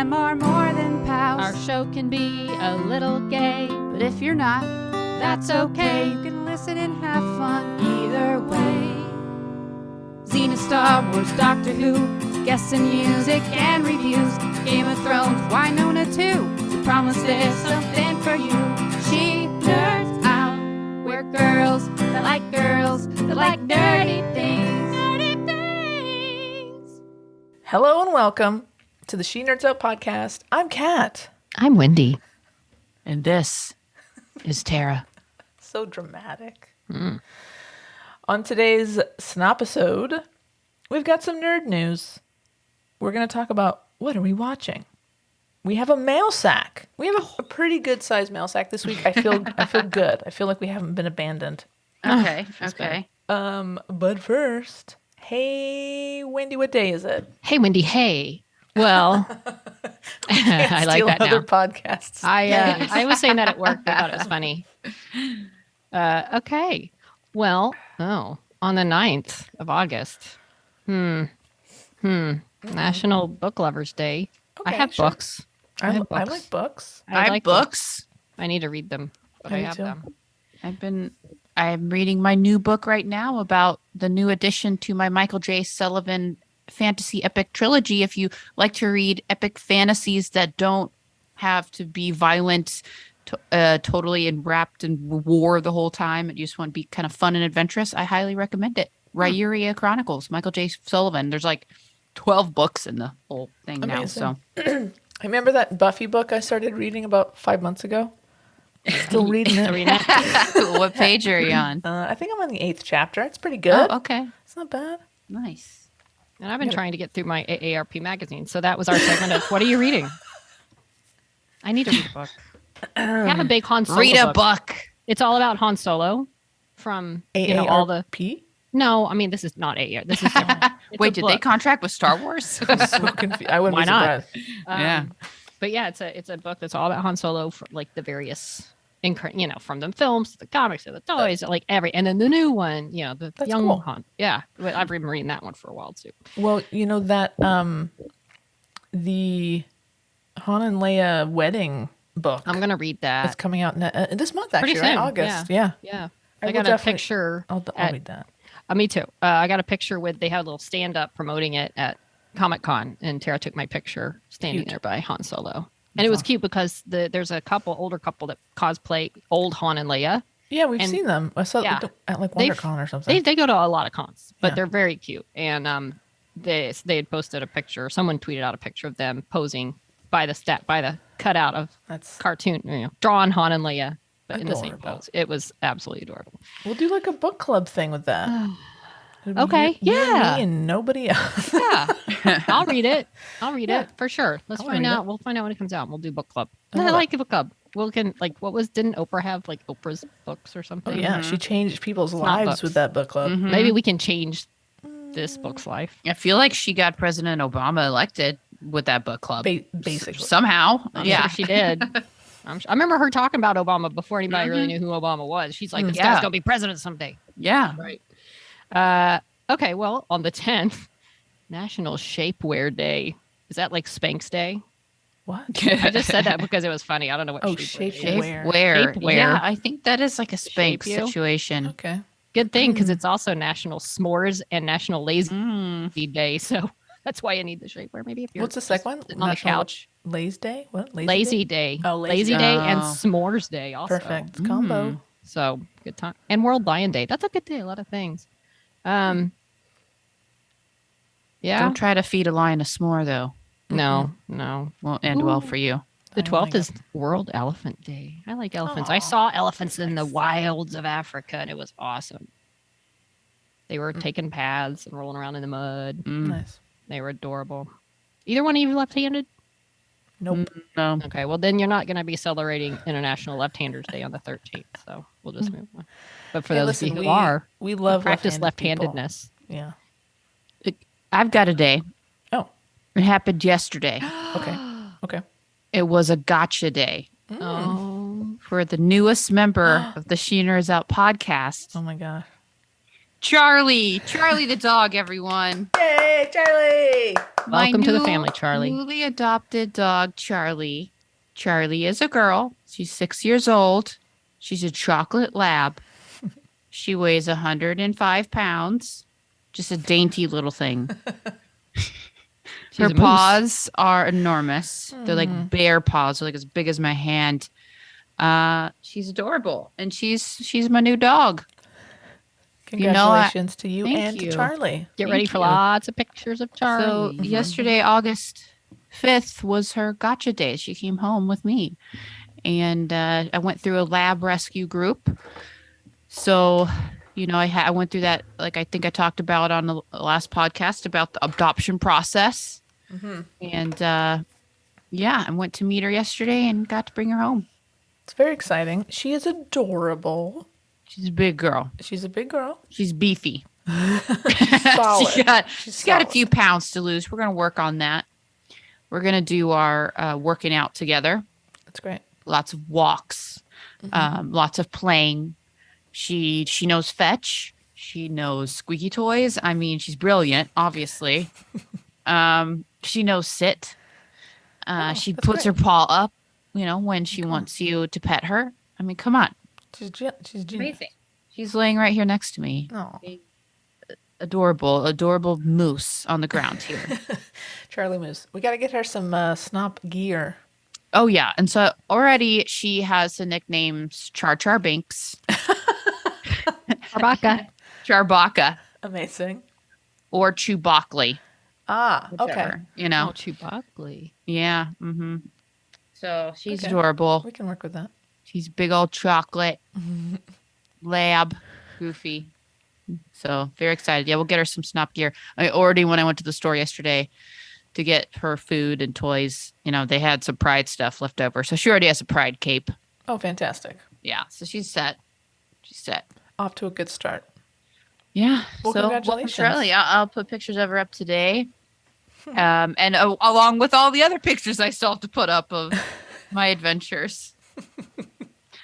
them are more than pals. Our show can be a little gay, But if you're not, that's okay. you can listen and have fun either way. Xena, Star Wars, Doctor Who, guests and music and reviews. Game of Thrones, Winona too. We promise there's something for you. She nerds out. We're girls that like dirty things. Dirty things. Hello and welcome to the She Nerds Out podcast. I'm Kat. I'm Wendy. And this is Tara. So dramatic. On today's Snopisode, we've got some nerd news. We're going to talk about what are we watching. We have a mail sack. We have a pretty good sized mail sack this week. I feel good. I feel like we haven't been abandoned. Okay. But first, hey Wendy, what day is it? Hey, Wendy. Hey. Well, I like Steal that other now. podcasts. I was saying that at work. I thought it was funny. Okay. Well, on the 9th of August. National Book Lovers Day. I Okay, have sure. books. I have like books. books. I like have books. I need to read them, but I Me have too. them. I'm reading my new book right now about the new addition to my Michael J. Sullivan fantasy epic trilogy. If you like to read epic fantasies that don't have to be violent, totally enwrapped in war the whole time, and you just want to be kind of fun and adventurous, I highly recommend it. Ryuria Chronicles, Michael J. Sullivan. There's like 12 books in the whole thing now. Amazing. So I remember that Buffy book I started reading about 5 months ago. Still reading it. what page are you on? I think I'm on the 8th chapter. It's pretty good. Oh, okay. It's not bad. Nice. And I've been trying to get through my AARP magazine. So that was our segment of what are you reading? I need to read a book. I have a big Han Solo Read a book. It's all about Han Solo from all the. AARP? No, I mean this is not AAR. This is different. It's Wait, a did they book. contract with Star Wars? I'm so confused. I wouldn't Why be not? surprised. Yeah. But yeah, it's a book that's all about Han Solo, from like the various, from the films to the comics to the toys, and then the new one, the That's young cool. Han. Yeah, but I've been reading that one for a while too. Well, you know that the Han and Leia wedding book I'm gonna read is that. coming out this month, actually, Pretty right? soon, August. Yeah. Yeah, I I will got a definitely- picture. I'll read that. Me too. I got a picture they had a little stand up promoting it at Comic-Con, and Tara took my picture standing Cute. there by Han Solo. And it was cute because there's a older couple that cosplay old Han and Leia. Yeah, we've And- seen them. I saw yeah. them at like They've- WonderCon or something. They go to a lot of cons, but Yeah. they're very cute. And they had posted a picture. Someone tweeted out a picture of them posing by the cutout of That's cartoon, drawn Han and Leia, but in the same Adorable. pose. It was absolutely adorable. we'll do like a book club thing with that. It'll be Okay, you and yeah. me and nobody else. Yeah, I'll read it. Yeah. For sure. Let's I'll find read out. We'll find out when it comes out. And we'll do book club. I I love like a book club. Didn't Oprah have like Oprah's books or Oh something? yeah, she changed people's not lives books. with that book club. Maybe we can change this book's life. I feel like she got President Obama elected with that book club. Basically. Somehow. I'm yeah. sure she did. I remember her talking about Obama before anybody really knew who Obama was. She's like, this Yeah. guy's gonna be president someday. Yeah. Right. Okay. Well, on the 10th, National Shapewear Day. Is that like Spanx Day? What? I just said that because it was funny. I don't know what. Oh, shapewear is. shapewear. Shapewear. Shapewear. Yeah, I think that is like a Spanx Shape you? situation. Okay. Good thing because it's also National S'mores and National Lazy Mm. Day. So that's why you need the shapewear. Maybe if you're What's the second one? sitting on the National couch. Lazy Day? What? Lazy Day. Oh, Lazy Lazy Day Day. and Oh. S'mores Day also. Perfect combo. So good time. And World Lion Day. That's a good day. A lot of things. Yeah. Don't try to feed a lion a s'more, though. No. Won't end well for you. The I don't 12th like is World Elephant Day. I like elephants. I Aw. saw elephants in the wilds of Africa and it was awesome. They were taking paths and rolling around in the mud. Mm. Nice. They were adorable. Either one of you left-handed? Nope. No. Okay, well then you're not going to be celebrating International Left-Handers Day on the 13th, so we'll just move on. But for Hey, those listen, of you who are, we love practice left-handed people. left-handedness. Yeah. I've got a day. Oh. It happened yesterday. Okay. Okay. It was a gotcha day Oh, for the newest member of the She Nerds Out podcast, Oh my gosh. Charlie the dog, everyone. Yay, Charlie! My Welcome to the new- family, Charlie. Newly adopted dog, Charlie. Charlie is a girl. She's 6 years old. She's a chocolate lab. She weighs 105 pounds. Just a dainty little thing. She's Her a moose. paws are enormous. They're like bear paws. They're like as big as my hand. She's adorable, and she's my new dog. You know, Congratulations to you thank and to you. Charlie. Get Thank ready for you. lots of pictures of So Charlie. yesterday, August 5th, was her gotcha day. She came home with me, and I went through a lab rescue group. So, I went through that, like I think I talked about on the last podcast about the adoption process. And I went to meet her yesterday and got to bring her home. It's very exciting. She is adorable. She's a big girl. She's a big girl. She's She's beefy. solid. She's got a solid. few pounds to lose. We're going to work on that. We're going to do our working out together. That's great. Lots of walks, lots of playing. She knows fetch. She knows squeaky toys. I mean, she's brilliant, obviously. She knows sit. She that's puts great. her paw up, when she wants you to pet her. I mean, come on. She's genius. Amazing. She's laying right here next to me. Oh, Adorable moose on the ground here. Charlie Moose. We got to get her some snop gear. Oh yeah, and so already she has the nicknames Char Char Binks, Chewbacca. Charbaka, Amazing. or Chewbacca. Ah, okay. Whichever, Oh, Chewbacca. Yeah. So she's Okay. adorable. We can work with that. She's big old chocolate lab, goofy. So very excited. Yeah, we'll get her some snop gear. When I went to the store yesterday to get her food and toys, they had some Pride stuff left over. So she already has a Pride cape. Oh, fantastic. Yeah. So she's set. She's set. Off to a good start. Yeah. Well, so welcome, congratulations. Charlie. I'll put pictures of her up today. And along with all the other pictures I still have to put up of my adventures.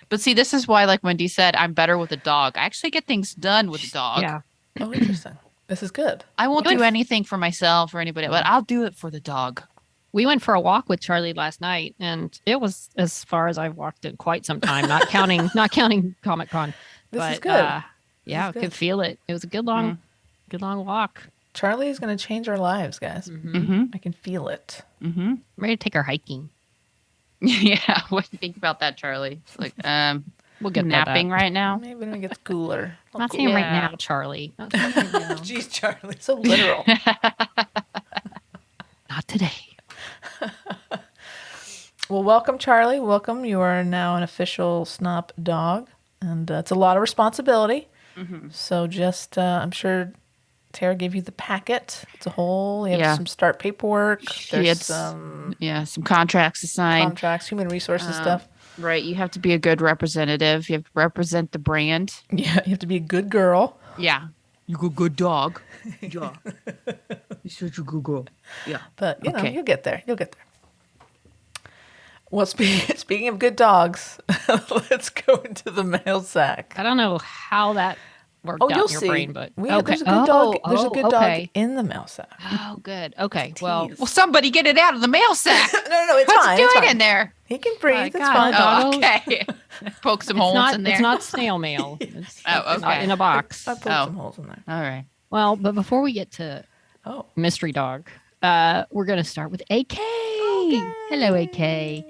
But see, this is why, like Wendy said, I'm better with a dog. I actually get things done with a dog. Yeah. Oh, interesting. This is good. I won't do anything for myself or anybody, but I'll do it for the dog. We went for a walk with Charlie last night, and it was as far as I've walked in quite some time, not counting Comic Con. This is But, good. yeah, I is good. could feel it. It was a good long walk. Charlie is going to change our lives, guys. Mm-hmm. I can feel it. Mm-hmm. I'm ready to take her hiking. Yeah. What do you think about that, Charlie? Like, We'll get napping that. right now. Maybe when it gets cooler. Not saying right Yeah. now, Charlie. Not saying right now. Jeez, Charlie. So literal. Not today. Well, welcome, Charlie. Welcome. You are now an official Snop dog, and it's a lot of responsibility. So just, I'm sure Tara gave you the packet. It's a whole, you have Yeah. some start paperwork. She There's had some some contracts to sign. contracts, human resources stuff. Right. You have to be a good representative. You have to represent the brand. Yeah, you have to be a good girl. Yeah. You go good dog. Yeah. You're such a good girl. Yeah. But, you know, Okay. you'll get there. You'll get there. Well, speaking of good dogs, let's go into the mail sack. I don't know how that worked Oh, out you'll in your see. brain, but There's a good dog. There's a good dog okay. in the mail sack. Oh, good. Okay. Well, Tease. Well, somebody get it out of the mail sack. No, it's What's fine. it It's doing fine. in there? He can breathe. Oh, it's God, fine. dog. Oh, okay. Poke some it's holes not. in there. It's not snail mail. It's, Oh, it's not okay. in a box. I poked Oh. some holes in there. All right. Well, but before we get to Oh, mystery dog, we're going to start with AK. Hello, AK.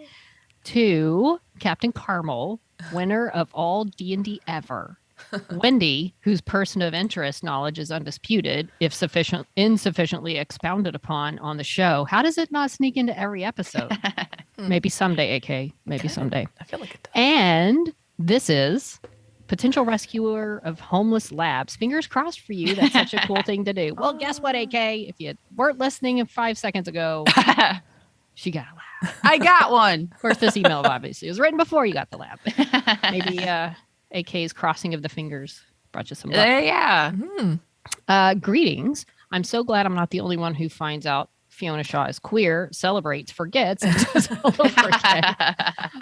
To Captain Carmel, winner of all D&D ever. Wendy, whose person of interest knowledge is undisputed, if insufficiently expounded upon on the show. How does it not sneak into every episode? Maybe someday, AK. Maybe someday. I feel like it does. And this is potential rescuer of homeless labs. Fingers crossed for you. That's such a cool thing to do. Well, guess what, AK? If you weren't listening 5 seconds ago, she got a lab. I got one. Of course, this email obviously was written before you got the lab. Maybe AK's crossing of the fingers brought you some luck. Yeah. Greetings. I'm so glad I'm not the only one who finds out Fiona Shaw is queer, celebrates, forgets, and does all over again.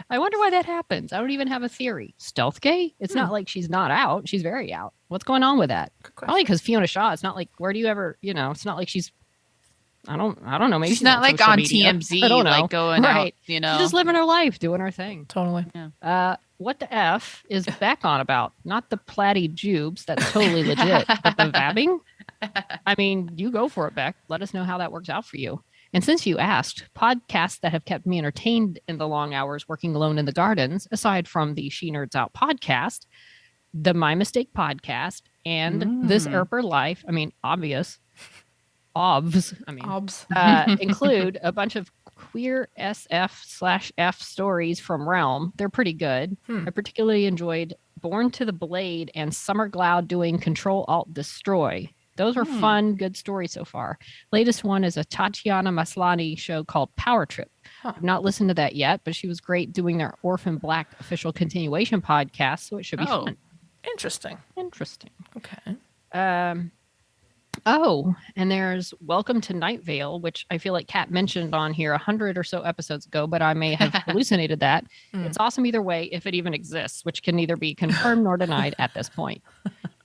I wonder why that happens. I don't even have a theory. Stealth gay? It's not like she's not out. She's very out. What's going on with that? Good question. Probably because Fiona Shaw. It's not like where do you ever? It's not like she's. I don't know. Maybe She's not like social on media. TMZ, I don't know. like going out, Right. you know. She's just living her life, doing her thing. Totally. What the F is Beck on about? Not the platty jubes. That's totally legit. But the vabbing? I mean, you go for it, Beck. Let us know how that works out for you. And since you asked, podcasts that have kept me entertained in the long hours working alone in the gardens, aside from the She Nerds Out podcast, the My Mistake podcast, and This Erper Life, I mean, obvious. Obs. I mean, Obs. include a bunch of queer SF/F stories from Realm. They're pretty good. I particularly enjoyed Born to the Blade and Summer Gloud doing Control Alt Destroy. Those were fun, good stories so far. Latest one is a Tatiana Maslany show called Power Trip. I've not listened to that yet, but she was great doing their Orphan Black official continuation podcast, so it should be fun. Interesting. Interesting. Okay. Oh, and there's Welcome to Night Vale, which I feel like Kat mentioned on here 100 or so episodes ago, but I may have hallucinated that. It's awesome either way, if it even exists, which can neither be confirmed nor denied at this point.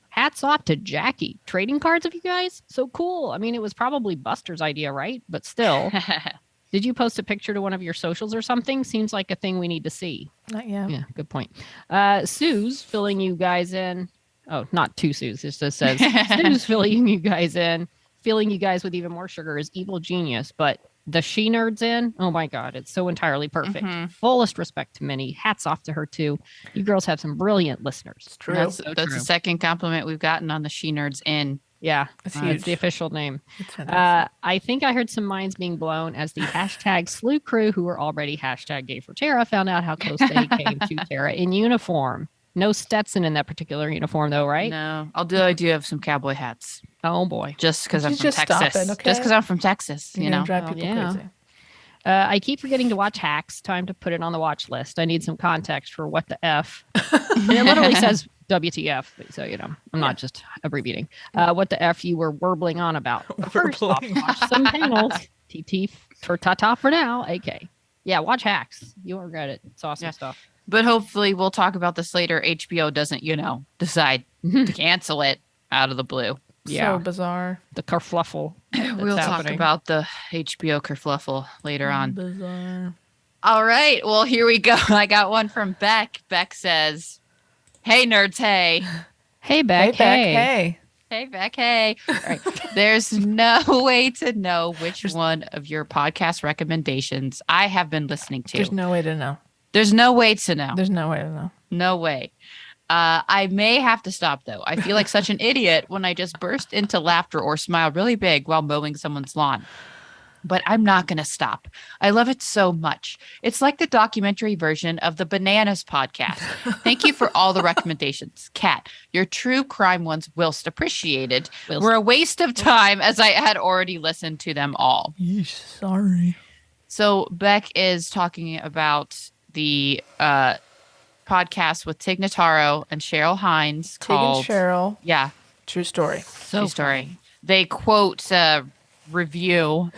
Hats off to Jackie. Trading cards of you guys? So cool. I mean, it was probably Buster's idea, right? But still. Did you post a picture to one of your socials or something? Seems like a thing we need to see. Not yet. Yeah, good point. Sue's filling you guys in. Oh, not two Sue's. It just says Sue's filling you guys in. Filling you guys with even more sugar is Evil Genius. But the She Nerds in, oh my God, it's so entirely perfect. Fullest respect to Minnie. Hats off to her, too. You girls have some brilliant listeners. It's true. That's the second compliment we've gotten on the She Nerds in. Yeah, It's it's huge. the official name. It's fantastic. I think I heard some minds being blown as the hashtag slew crew, who were already hashtag gay for Tara, found out how close they came to Tara in uniform. No Stetson in that particular uniform, though, right? No, I do have some cowboy hats. Oh, boy. Just because I'm You from just stop Texas. it, okay? Just because I'm from Texas, You're you gonna know. drive Oh, people yeah. crazy. I keep forgetting to watch Hacks. Time to put it on the watch list. I need some context for what the F. And it literally says WTF, so you know I'm not just abbreviating. What the F you were warbling on about? But first off, Warbling. watch some panels. TT for Tata for now. AK. Yeah, watch Hacks. You won't regret it. It's awesome Yeah. stuff. But hopefully we'll talk about this later. HBO doesn't, decide to cancel it out of the blue. Yeah. So bizarre. The kerfluffle. We'll talk happening. about the HBO kerfluffle later on. Bizarre. All right. Well, here we go. I got one from Beck. Beck says, "Hey, nerds. Hey. Hey, Beck. Hey. Hey, Beck. Hey. All right. There's no way to know which one of your podcast recommendations I have been listening to. There's no way to know. There's no way to know. There's no way to know. No way. I may have to stop, though. I feel like such an idiot when I just burst into laughter or smile really big while mowing someone's lawn. But I'm not going to stop. I love it so much. It's like the documentary version of the Bananas podcast. Thank you for all the recommendations. Kat, your true crime ones, whilst appreciated, were a waste of time as I had already listened to them all. Yeesh, sorry. So Beck is talking about the podcast with Tig Notaro and Cheryl Hines Tig called and Cheryl. Yeah, True story. True Story. They quote review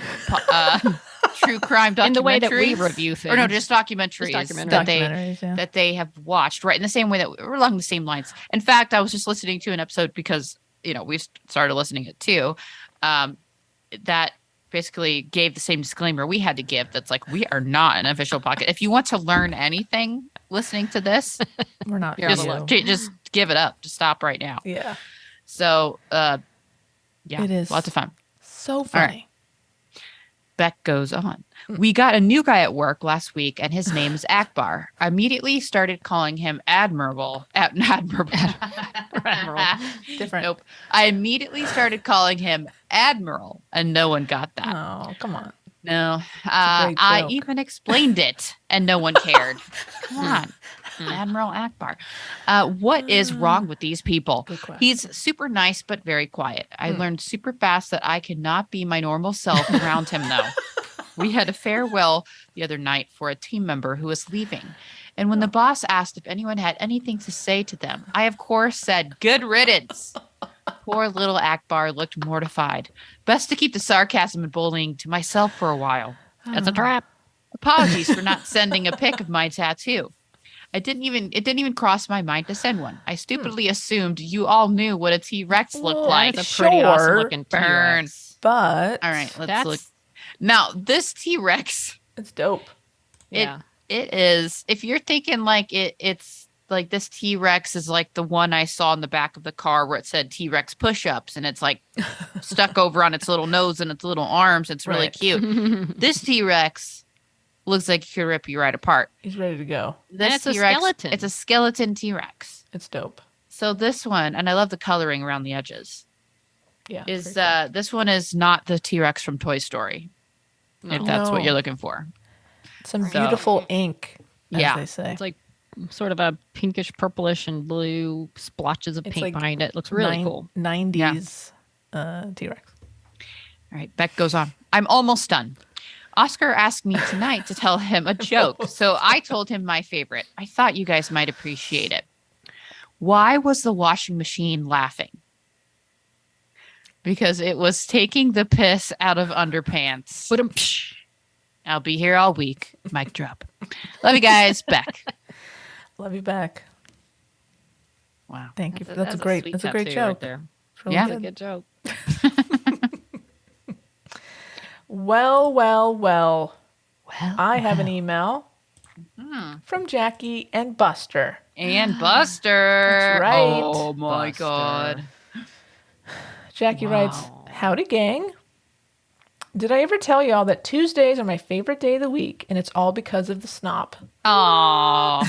true crime documentaries In the way that we review things. or no, just documentaries, Documentaries, that they have watched, right in the same way that we're along the same lines. In fact, I was just listening to an episode because we started listening it too. That basically gave the same disclaimer we had to give. That's like, we are not an official podcast. If you want to learn anything listening to this, We're not. You're for on you. just give it up. Just stop right now. Yeah. So, yeah, It is. lots of fun. So funny. Beck goes on. We got a new guy at work last week, and his name is Akbar. I immediately started calling him Admirable. Admirable. Different. Nope. I immediately started calling him Admiral, and no one got that. Oh, come on. No. a great I joke. even explained it, and no one cared. Come on. Admiral Akbar. What is wrong with these people? Good question. He's super nice, but very quiet. I learned super fast that I cannot be my normal self around him, though. We had a farewell the other night for a team member who was leaving. And when the boss asked if anyone had anything to say to them, I, of course, said, good riddance. Poor little Akbar looked mortified. Best to keep the sarcasm and bullying to myself for a while. That's a trap. Apologies for not sending a pic of my tattoo. It didn't even cross my mind to send one. I stupidly assumed you all knew what a T-Rex looked Well, like. That's a pretty awesome Sure, looking burn. T-Rex. But All right, let's That's look. Now, this T-Rex, it's dope. yeah. it is. If you're thinking like it's like this T-Rex is like the one I saw in the back of the car where it said T-Rex push-ups and it's like stuck over on its little nose and its little arms. It's really Right. cute. This T-Rex looks like it could rip you right apart. He's ready to go. This it's a T-Rex, skeleton. It's a skeleton T-Rex. It's dope. So this one, and I love the coloring around the edges. Yeah. Is very cool. this one is not the T-Rex from Toy Story? If that's what No. you're looking for. Some So- beautiful ink, as Yeah. they say. It's like sort of a pinkish, purplish, and blue splotches of It's paint like behind it. Looks really cool. 90s T-Rex. All right, Beck goes on. I'm almost done. Oscar asked me tonight to tell him a joke, so I told him my favorite. I thought you guys might appreciate it. Why was the washing machine laughing? Because it was taking the piss out of underpants. But I'll be here all week. Mic drop. Love you guys. Beck. Love you back. Wow. Thank you. That's a great sweet joke. tattoo right there. It's really Yeah. That's a good. good joke. Well. Well, I have an email Hmm. from Jackie and Buster. And Buster. That's right. Oh my Buster. God. Jackie writes, Wow. "Howdy, gang. Did I ever tell y'all that Tuesdays are my favorite day of the week, and it's all because of the snop? Oh.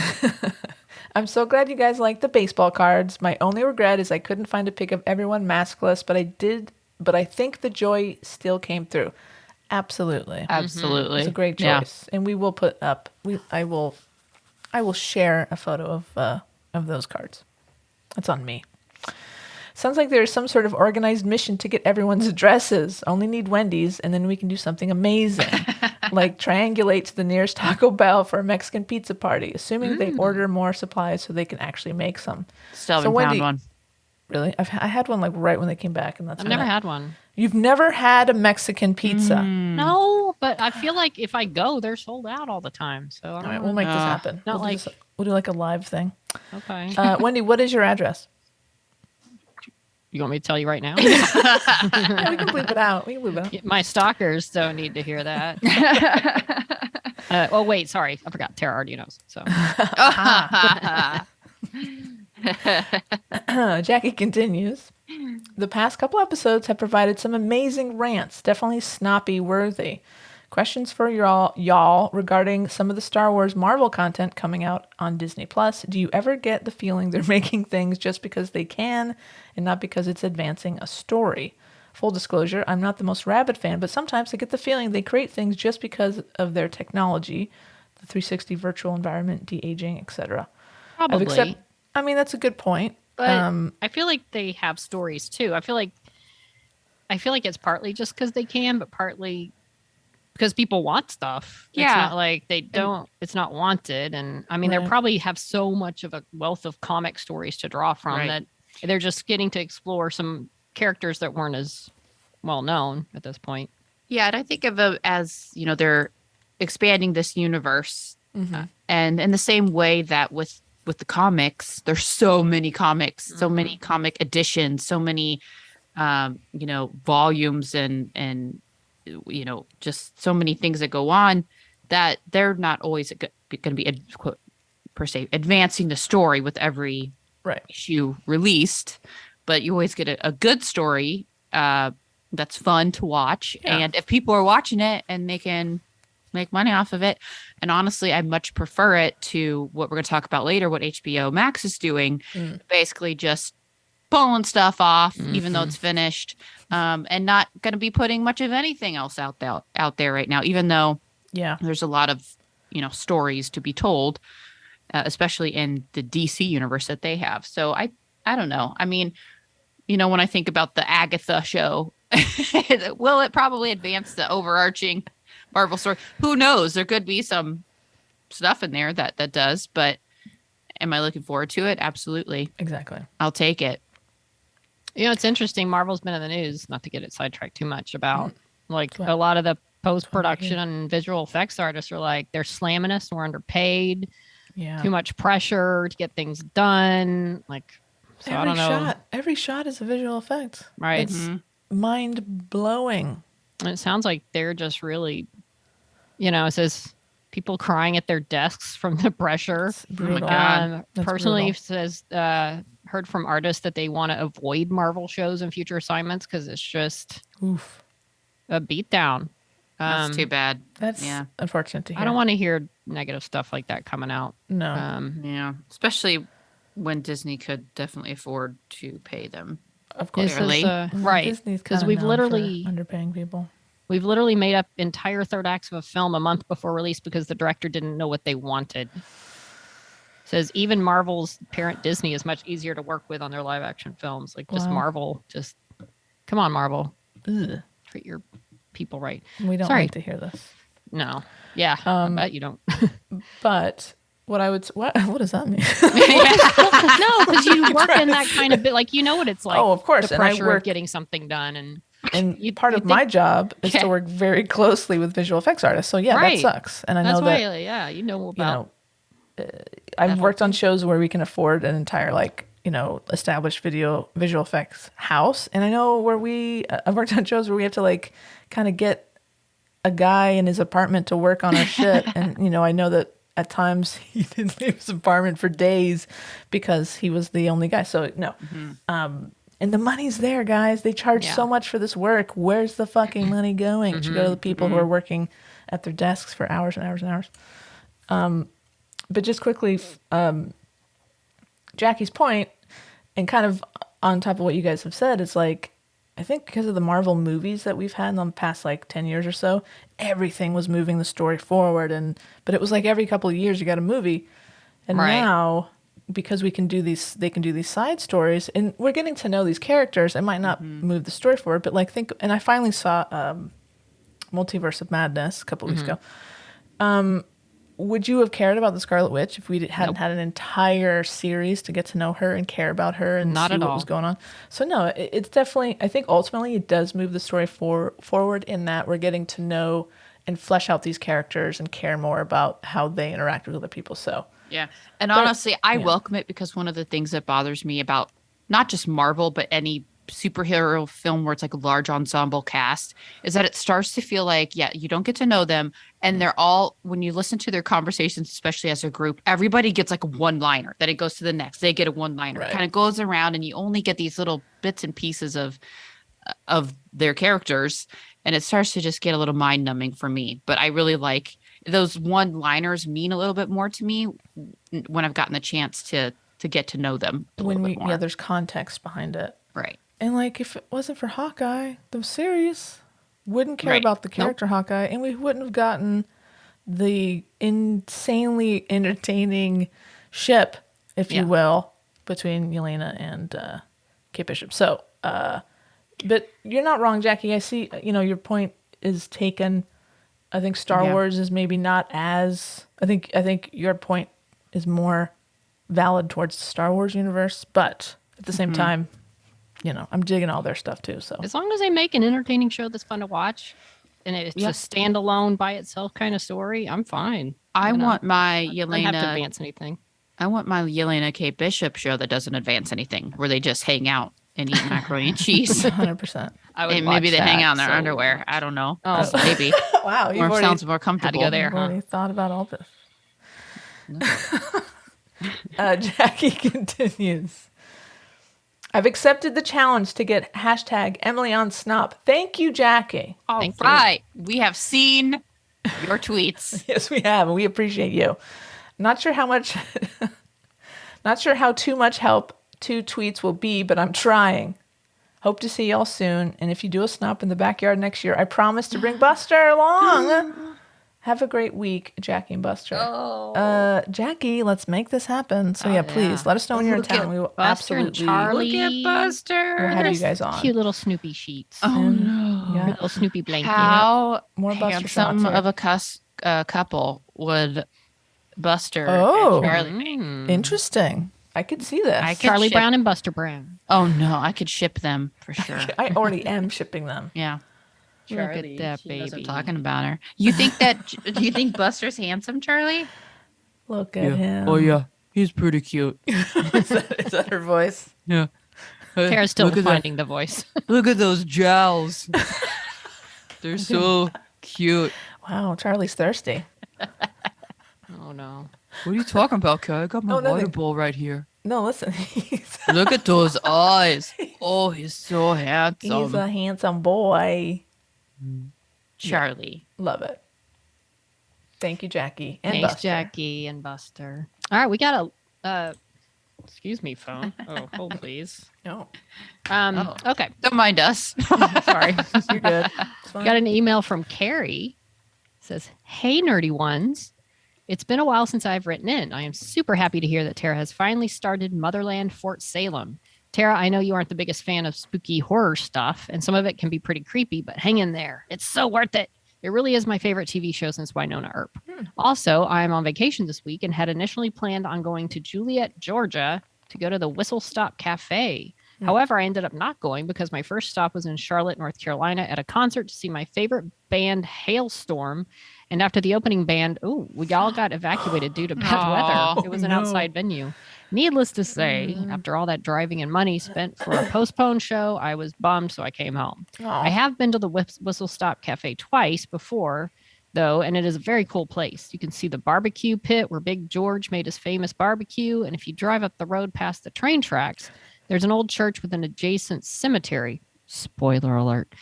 I'm so glad you guys like the baseball cards. My only regret is I couldn't find a pic of everyone maskless, but I think the joy still came through. Absolutely. Absolutely. It's a great Yeah. choice. And we will put up I will share a photo of those cards. That's on me. Sounds like there's some sort of organized mission to get everyone's addresses. Only need Wendy's, and then we can do something amazing. Like triangulate to the nearest Taco Bell for a Mexican pizza party, assuming they order more supplies so they can actually make some. Still So haven't Wendy- found one. Really? I had one like right when they came back, and that's I've never had one. You've never had a Mexican pizza. No, but I feel like if I go, they're sold out all the time. So I All don't right, know. we'll make this Uh, happen. not We'll do like- this- we'll do like a live thing. Okay. Wendy, what is your address? You want me to tell you right now? Yeah, we can bleep it out. We can bleep it out. My stalkers don't need to hear that. Oh, wait. Sorry. I forgot. Tara already knows. So Jackie continues. The past couple episodes have provided some amazing rants, definitely snoppy worthy. Questions for y'all regarding some of the Star Wars Marvel content coming out on Disney Plus. Do you ever get the feeling they're making things just because they can and not because it's advancing a story? Full disclosure, I'm not the most rabid fan, but sometimes I get the feeling they create things just because of their technology, the 360 virtual environment, de-aging, etc. probably. I mean, that's a good point. But I feel like they have stories too. I feel like it's partly just because they can, but partly because people want stuff. It's Yeah. not like they don't. It's not wanted, and I mean, Right. they probably have so much of a wealth of comic stories to draw from Right. that they're just getting to explore some characters that weren't as well known at this point. Yeah, and I think of it as, they're expanding this universe. And in the same way that with the comics, there's so many comics, so many comic editions, so many volumes and just so many things that go on that they're not always going to be quote, per se advancing the story with every Right. issue released, but you always get a good story that's fun to watch. Yeah. And if people are watching it and they can make money off of it, and honestly, I much prefer it to what we're going to talk about later, what HBO Max is doing, basically just pulling stuff off, even though it's finished, and not going to be putting much of anything else out there right now, even though Yeah. there's a lot of stories to be told, especially in the DC universe that they have. So I don't know. I mean, when I think about the Agatha show, will it probably advance the overarching Marvel story? Who knows? There could be some stuff in there that does, but am I looking forward to it? Absolutely. Exactly. I'll take it. It's interesting. Marvel's been in the news, not to get it sidetracked too much, about like What? a lot of the post production and visual effects artists are like, they're slamming us. We're underpaid, Yeah. too much pressure to get things done. Like, so I don't know. Every shot is a visual effect. Right. It's mind blowing. And it sounds like they're just really, it says people crying at their desks from the pressure. It's brutal. God. That's Personally, brutal. says heard from artists that they want to avoid Marvel shows and future assignments because it's just Oof. a beatdown. That's too bad. That's Yeah. unfortunate to hear. I don't want to hear negative stuff like that coming out. No. Yeah. Especially when Disney could definitely afford to pay them. Of course. This is, Clearly. right. Disney's Because kinda we've known for literally underpaying people. made up entire third acts of a film a month before release because the director didn't know what they wanted. Says even Marvel's parent Disney is much easier to work with on their live action films. Like just Wow. Marvel, come on, Marvel, Ugh. treat your people right. We don't Sorry. like to hear this. No, yeah, I bet you don't. But what I would what does that mean? No, because you work in that kind of bit, like what it's like. Oh, of course, the and I pressure work- of getting something done, and And part you of my think- job is Yeah. to work very closely with visual effects artists. So yeah, Right. that sucks. And I that's know why, that you know you about. know, I've worked on shows where we can afford an entire established visual effects house, and I know where I've worked on shows where we have to kind of get a guy in his apartment to work on our shit, and I know that at times he didn't leave his apartment for days because he was the only guy. So no, and the money's there, guys. They charge Yeah. so much for this work. Where's the fucking money going? It should go to the people who are working at their desks for hours and hours and hours. But just quickly, Jackie's point, and kind of on top of what you guys have said, it's like, I think because of the Marvel movies that we've had in the past 10 years or so, everything was moving the story forward. But it was like every couple of years you got a movie. And Right. now, because they can do these side stories, and we're getting to know these characters, it might not move the story forward, but and I finally saw Multiverse of Madness a couple weeks ago. Would you have cared about the Scarlet Witch if we hadn't Nope. had an entire series to get to know her and care about her and Not see at what all. was going on? So no, it's definitely, I think ultimately it does move the story forward in that we're getting to know and flesh out these characters and care more about how they interact with other people. So Yeah. And honestly, I welcome it because one of the things that bothers me about not just Marvel, but any superhero film where it's like a large ensemble cast is that it starts to feel like, you don't get to know them. And they're all, when you listen to their conversations, especially as a group, everybody gets like a one liner. Then it goes to the next. They get a one liner. Right. It kind of goes around and you only get these little bits and pieces of their characters. And it starts to just get a little mind numbing for me. But I really like those one liners mean a little bit more to me when I've gotten the chance to get to know them a little bit more. there's context behind it. Right. And if it wasn't for Hawkeye, the series wouldn't care Right. about the character Hawkeye, and we wouldn't have gotten the insanely entertaining ship, if you Yeah. will, between Yelena and Kate Bishop. So, but you're not wrong, Jackie. I see, your point is taken. I think Star Yeah. Wars is maybe not as. I think your point is more valid towards the Star Wars universe, but at the same time, I'm digging all their stuff too. So As long as they make an entertaining show that's fun to watch, and it's Yeah. a standalone by itself kind of story, I'm fine. I want my I don't have to Yelena. advance anything. I want my Yelena Kate Bishop show that doesn't advance anything, where they just hang out and eat macaroni and cheese. 100%. I would And maybe watch they hang that, out in their so- underwear. I don't know. Oh. Maybe. Wow, you've Or already, sounds more comfortable. go there. you've already thought about all this. Jackie continues. I've accepted the challenge to get hashtag Emily on Snop. Thank you, Jackie. All Thank you. right. We have seen your tweets. Yes, we have, and we appreciate you. Not sure how too much help 2 tweets will be, but I'm trying. Hope to see y'all soon. And if you do a snop in the backyard next year, I promise to bring Buster along. Have a great week, Jackie and Buster. Jackie, let's make this happen. So yeah, please let us know when you're in Look at town. We will Buster and absolutely Charlie. Look at Buster. we'll have you guys on. Cute little Snoopy sheets. Oh no. Yeah. Little Snoopy blanket. Oh, How More Buster handsome shots here. of a couple would Buster Oh. and Charlie make? Mm. Interesting. I could see this. I could Charlie ship- Brown and Buster Brown. Oh no, I could ship them for sure. I already am shipping them. Yeah. Look at that she knows I'm baby. talking about her. You think that? Do you think Buster's handsome, Charlie? Look at him. Oh yeah, he's pretty cute. is that her voice? Yeah. Tara's still Look at that- finding the voice. Look at those jowls. They're so cute. Wow, Charlie's thirsty. Oh no. What are you talking about, Kay? I got my Oh, nothing. water bowl right here. No, listen. He's Look at those eyes. Oh, he's so a handsome. handsome boy. Charlie. Love it. Thank you, Jackie. And Thanks, Buster. Jackie and Buster. All right, we got a excuse me, phone. Oh, hold please. No, Okay. Don't mind us. Sorry. you're good. It's fine. Got an email from Carrie. Says, "Hey, nerdy ones. It's been a while since I've written in. I am super happy to hear that Tara has finally started Motherland Fort Salem. Tara, I know you aren't the biggest fan of spooky horror stuff, and some of it can be pretty creepy, but hang in there. It's so worth it. It really is my favorite TV show since Winona Earp. Also, I'm on vacation this week and had initially planned on going to Juliet, Georgia to go to the Whistle Stop Cafe. However, I ended up not going because my first stop was in Charlotte, North Carolina at a concert to see my favorite band, Hailstorm. And after the opening band, we all got evacuated due to bad Aw. weather. It was an No. outside venue. Needless to say, after all that driving and money spent for a postponed show, I was bummed, so I came home. Aw. I have been to the Whistle Stop Cafe twice before, though, and it is a very cool place. You can see the barbecue pit where Big George made his famous barbecue, and if you drive up the road past the train tracks, there's an old church with an adjacent cemetery. Spoiler alert.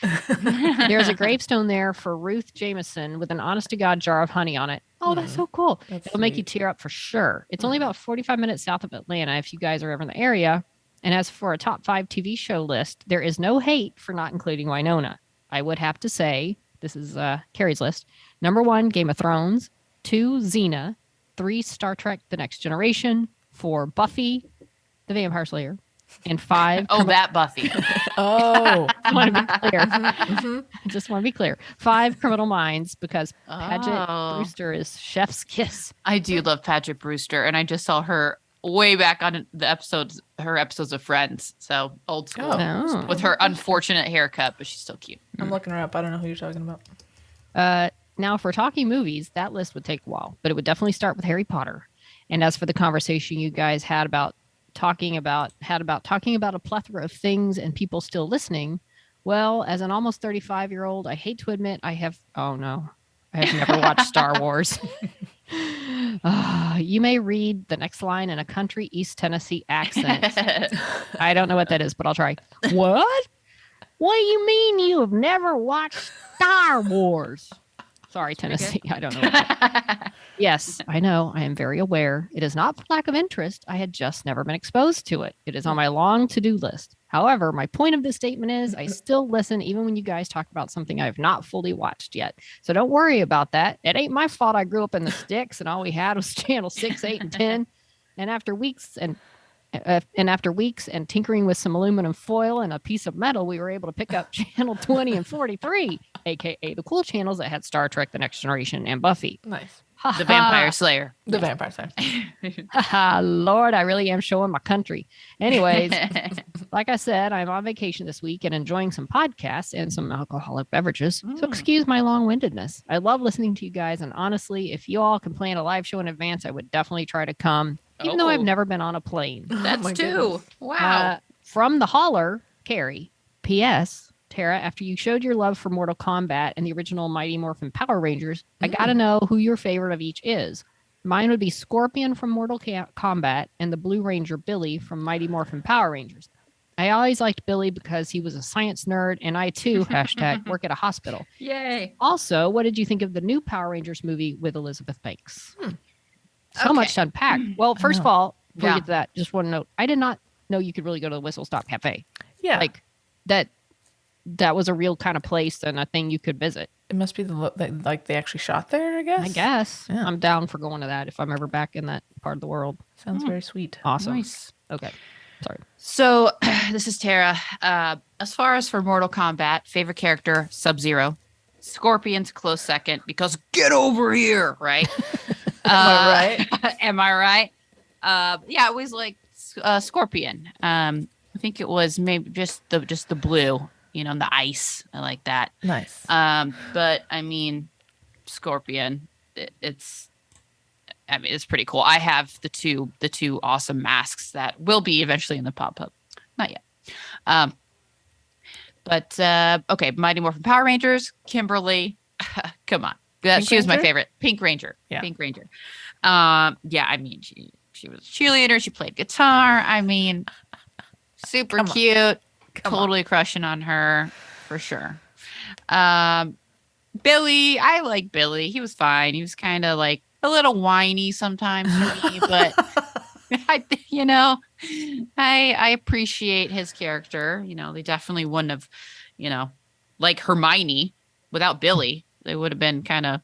There's a gravestone there for Ruth Jameson with an honest to God jar of honey on it. Oh, that's so cool. That's It'll make you sweet. tear up for sure. It's only about 45 minutes south of Atlanta if you guys are ever in the area. And as for a top 5 TV show list, there is no hate for not including Winona. I would have to say, this is Carrie's list. Number 1, Game of Thrones. 2, Xena. 3, Star Trek The Next Generation. 4, Buffy the Vampire Slayer. And 5, Oh, that Buffy. Oh. I want to be clear. I just want to be clear. 5, Criminal Minds, because Paget Oh. Brewster is chef's kiss. I do love Paget Brewster, and I just saw her way back on the episodes, her episodes of Friends. So old school Oh. with her unfortunate haircut, but she's still cute. I'm looking her up. I don't know who you're talking about. Now, if we're talking movies, that list would take a while, but it would definitely start with Harry Potter. And as for the conversation you guys had about talking about a plethora of things and people still listening, well, as an almost 35-year-old, I hate to admit I have never watched Star Wars. You may read the next line in a country East Tennessee accent. I don't know what that is, but I'll try. What? What do you mean you have never watched Star Wars? Sorry, Tennessee. I don't know. What that is. Yes, I know. I am very aware. It is not for lack of interest. I had just never been exposed to it. It is on my long to-do list. However, my point of this statement is I still listen even when you guys talk about something I have not fully watched yet. So don't worry about that. It ain't my fault I grew up in the sticks and all we had was channel 6, 8, and 10. And after weeks and tinkering with some aluminum foil and a piece of metal, we were able to pick up channel 20 and 43, aka the cool channels that had Star Trek: The Next Generation and Buffy. Nice. The Vampire Slayer. The vampire side. Lord, I really am showing my country. Anyways, like I said, I'm on vacation this week and enjoying some podcasts and some alcoholic beverages. So excuse my long-windedness. I love listening to you guys, and honestly, if you all can plan a live show in advance, I would definitely try to come, even though I've Oh. never been on a plane. That's my 2. goodness. Wow. From the holler, Carrie. P.S. Tara, after you showed your love for Mortal Kombat and the original Mighty Morphin Power Rangers, I gotta know who your favorite of each is. Mine would be Scorpion from Mortal Kombat and the Blue Ranger Billy from Mighty Morphin Power Rangers. I always liked Billy because he was a science nerd, and I too, hashtag, work at a hospital. Yay. Also, what did you think of the new Power Rangers movie with Elizabeth Banks? So Okay. much to unpack. Well, first of all, before we Yeah. get to that, just one note. I did not know you could really go to the Whistle Stop Cafe. Yeah. Like that was a real kind of place and a thing you could visit. it must be like they actually shot there, I guess. I guess. Yeah. I'm down for going to that if I'm ever back in that part of the world. Sounds very sweet. Awesome. Nice. Okay. Sorry. So this is Tara. As far as for Mortal Kombat, favorite character, Sub-Zero. Scorpion's close second because get over here, right? Am I right? Am I right? Yeah, I always like Scorpion. I think it was maybe just the blue, and the ice. I like that. Nice. But I mean, Scorpion. It's pretty cool. I have the two awesome masks that will be eventually in the pop-up. Not yet. But okay, Mighty Morphin Power Rangers, Kimberly. Come on. Pink She was my Ranger? favorite. Pink Ranger. Yeah. Pink Ranger. Yeah, I mean, she was a cheerleader. She played guitar. I mean, super Come on. cute. Come on. Totally crushing on her for sure. Billy, I like Billy. He was fine. He was kind of like a little whiny sometimes for me, but I appreciate his character. They definitely wouldn't have, like Hermione without Billy. They would have been kind of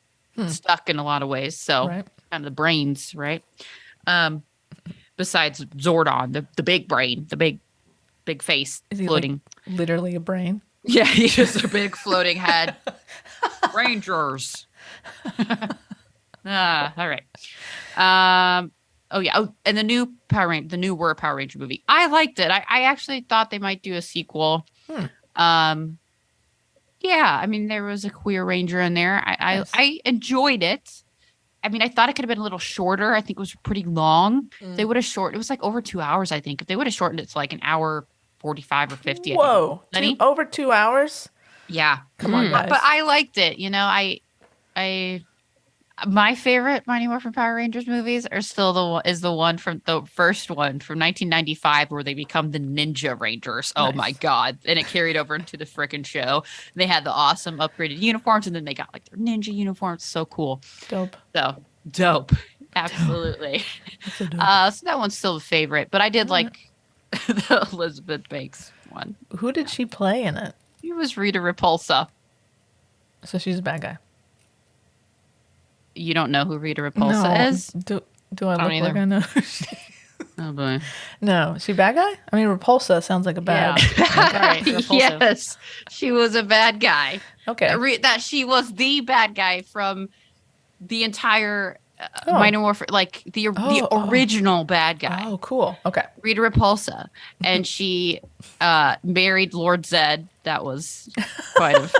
stuck in a lot of ways. So Right. kind of the brains, right? Besides Zordon, the big brain, the big face Is he floating. like literally a brain? Yeah, he's just a big floating head. Rangers. All right. Oh yeah. Oh, and the new the new Power Ranger movie. I liked it. I actually thought they might do a sequel. Yeah, I mean there was a queer ranger in there. Nice. I enjoyed it. I mean, I thought it could have been a little shorter. I think it was pretty long. They would have it was like over 2 hours, I think. If they would have shortened it to like an hour 45 or 50. Whoa. Lenny? Over 2 hours? Yeah. Come on, guys. But I liked it. My favorite Mighty Morphin Power Rangers movies are still the one from the first one from 1995 where they become the Ninja Rangers. Oh Nice. my god! And it carried over into the frickin' show. They had the awesome upgraded uniforms, and then they got like their ninja uniforms. So cool. Dope. So dope. Absolutely. So dope. So that one's still a favorite, but I did like the Elizabeth Banks one. Who did she play in it? It was Rita Repulsa. So she's a bad guy. You don't know who Rita Repulsa is? Do I don't look like either. I know? Oh boy. No, she bad guy? I mean, Repulsa sounds like a bad. Right, repulsive. Yes, she was a bad guy. Okay. That she was the bad guy from the entire Oh. Mighty Morphin, like the original bad guy, Oh, cool. Okay. Rita Repulsa, and she married Lord Zed. That was quite a Of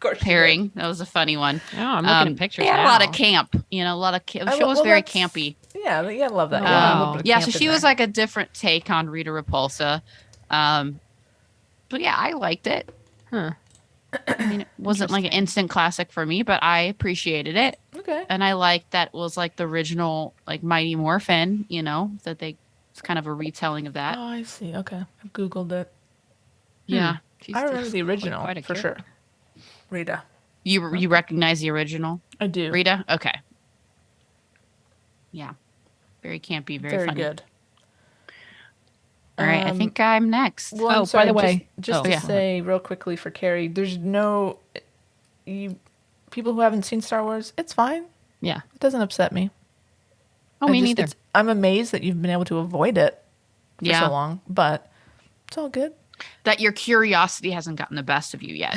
course. pairing. That was a funny one. Oh, I'm looking at pictures They had now. a lot of camp. A lot of camp. The show was very campy. Yeah, you gotta love that. Oh. Yeah, a little bit of Yeah, camp so in she was there. like a different take on Rita Repulsa. But yeah, I liked it. Huh. I mean, it wasn't like an instant classic for me, but I appreciated it. Okay. And I liked that was like the original, like Mighty Morphin, that it's kind of a retelling of that. Oh, I see. Okay. I've Googled it. Yeah. I remember the original quite a for sure. Rita. You recognize the original? I do. Rita? Okay. Yeah. Very campy, very funny. good. All right, I think I'm next. Well, Oh, I'm by sorry, the way- just oh, to yeah. say real quickly for Carrie, there's no people who haven't seen Star Wars. It's fine. Yeah. It doesn't upset me. Oh, me neither. I'm amazed that you've been able to avoid it for Yeah. so long, but it's all good. That your curiosity hasn't gotten the best of you yet,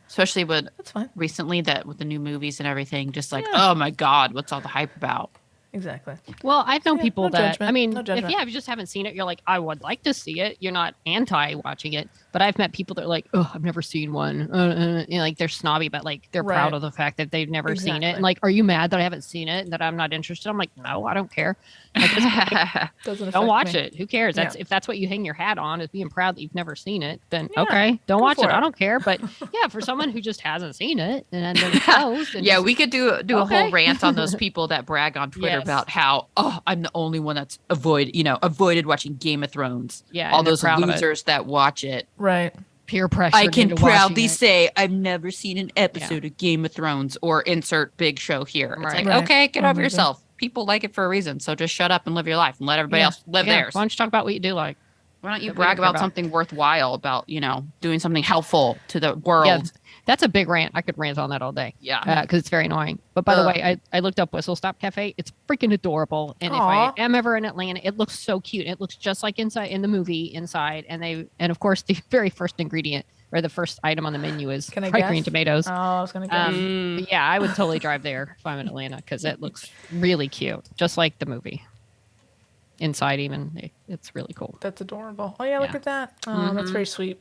especially with That's fine. recently that with the new movies and everything, just like, Yeah. oh my God, what's all the hype about? Exactly. Well, I've known Yeah, people no that, judgment, I mean, no if judgment. you just haven't seen it, you're like, I would like to see it. You're not anti watching it. But I've met people that are like, oh, I've never seen one. Like they're snobby, but like they're proud Right. of the fact that they've never seen it. Exactly. And like, are you mad that I haven't seen it and that I'm not interested? I'm like, no, I don't care. Like, Doesn't affect don't watch me. it. Who cares? That's Yeah. if that's what you hang your hat on is being proud that you've never seen it, then Yeah, okay, don't go watch for it. it. I don't care. But yeah, for someone who just hasn't seen it and then knows and Yeah, just- we could do a whole Okay. rant on those people that brag on Twitter Yes. about how I'm the only one that's avoided watching Game of Thrones. Yeah, all and they're those proud of it. losers that watch it. Right. peer pressure. I can into proudly watching it. say I've never seen an episode of Game of Thrones or insert big show here. It's Right. like, Right. okay, get Oh over my God. yourself. People like it for a reason, so just shut up and live your life and let everybody Yeah. else live Yeah, theirs. why don't you talk about what you do like? Why don't you that we brag don't care about about? something worthwhile, about doing something helpful to the world? Yeah, that's a big rant. I could rant on that all day. Yeah. Because it's very annoying. But by the Ugh. way, I looked up Whistle Stop Cafe. It's freaking adorable. And if Aw. I am ever in Atlanta, it looks so cute. It looks just like inside in the movie inside. And of course the very first ingredient or the first item on the menu is Can I fried guess? green tomatoes. Oh, I was gonna guess. But yeah, I would totally drive there if I'm in Atlanta because it looks really cute, just like the movie. inside him, and it's really cool. That's adorable. Oh yeah, look Yeah. at that. Oh, that's very sweet.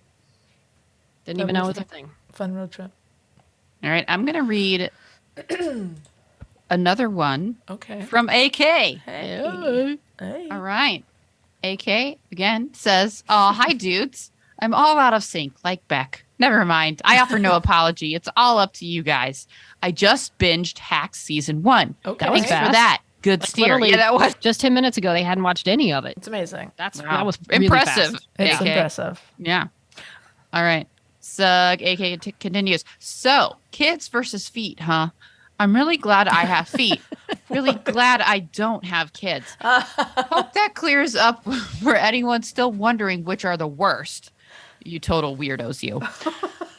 Didn't That even know it was was a thing. Fun road trip. All right, I'm going to read another one Okay. from AK. Hey. Hey. All right. AK again says, "Oh, hi dudes. I'm all out of sync like Beck. Never mind. I offer no apology. It's all up to you guys. I just binged Hacks season 1. Okay. That was Thanks for fast. that. Good Like, steer. literally- Yeah, that was Just 10 minutes ago, they hadn't watched any of it. It's amazing. That Wow. was really Impressive. fast. It's AK. impressive. Yeah. All right. So AK continues. So kids versus feet, huh? I'm really glad I have feet. Really glad I don't have kids. Hope that clears up for anyone still wondering which are the worst. You total weirdos, you.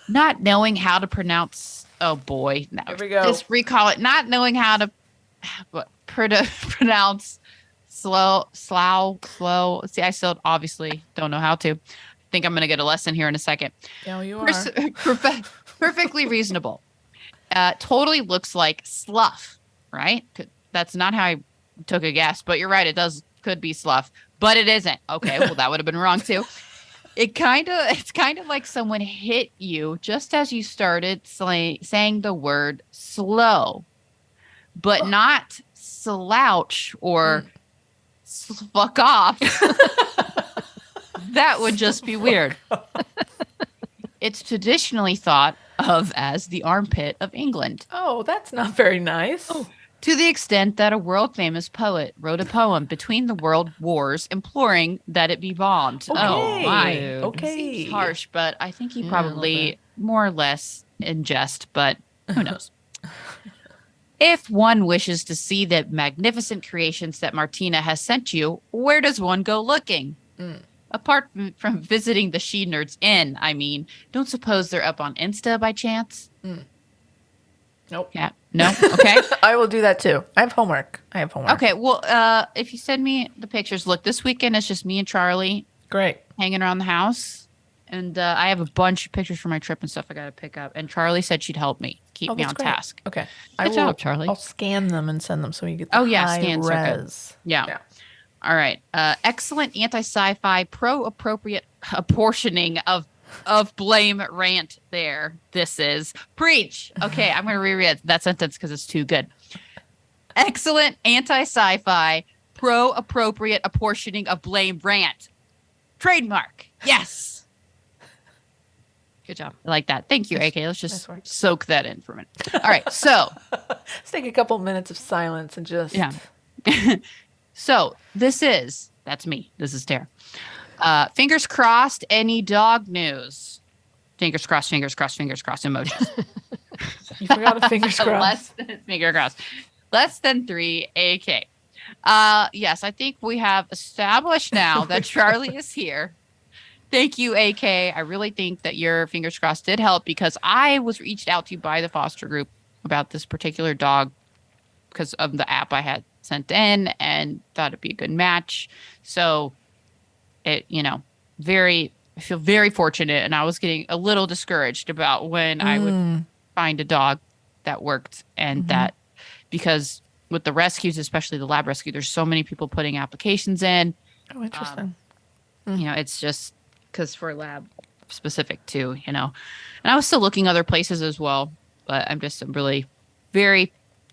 Not knowing how to pronounce. Oh boy. No, Here we go. just recall it. Not knowing how to pronounce slow. See, I still obviously don't know how to. Think I'm going to get a lesson here in a second. Yeah, you are. Perfectly reasonable. Totally looks like slough, right? That's not how I took a guess, but you're right. It could be slough, but it isn't. Okay, well that would have been wrong too. It's kind of like someone hit you just as you started saying the word slow, but not slouch or fuck off. That would just be weird. It's traditionally thought of as the armpit of England, Oh, that's not very nice. to the extent that a world-famous poet wrote a poem between the world wars imploring that it be bombed. Okay. Oh, my. Dude. Okay. Seems harsh, but I think he Yeah, a little probably more or less in jest, but who knows? If one wishes to see the magnificent creations that Martina has sent you, where does one go looking? Apart from visiting the She Nerds Inn, I mean, don't suppose they're up on Insta by chance? Nope. Yeah. No? Okay. I will do that too. I have homework. Okay. Well, if you send me the pictures, look, this weekend it's just me and Charlie Great. hanging around the house. And I have a bunch of pictures for my trip and stuff I got to pick up. And Charlie said she'd help me keep me that's on great. task. Okay. Good job, Charlie. I'll scan them and send them so you get the Oh, yeah, high scans are good. res. Yeah. Yeah. All right. Excellent anti-sci-fi, pro-appropriate apportioning of blame rant there. This is preach. Okay, I'm going to reread that sentence because it's too good. Excellent anti-sci-fi, pro-appropriate apportioning of blame rant. Trademark. Yes. Good job. I like that. Thank you, AK. Let's just Nice work. soak that in for a minute. All right. So, Let's take a couple minutes of silence and just. yeah. So that's me. This is Tara. Fingers crossed, any dog news? Fingers crossed, fingers crossed, fingers crossed emojis. You forgot a fingers crossed. Finger crossed. Less than 3 AK. Yes, I think we have established now that Charlie is here. Thank you, AK. I really think that your fingers crossed did help because I was reached out to by the foster group about this particular dog because of the app I had sent in and thought it'd be a good match. So I feel very fortunate, and I was getting a little discouraged about when I would find a dog that worked and that because with the rescues, especially the lab rescue, there's so many people putting applications in. Oh, interesting. It's just because for lab specific too, and I was still looking other places as well, but I'm really very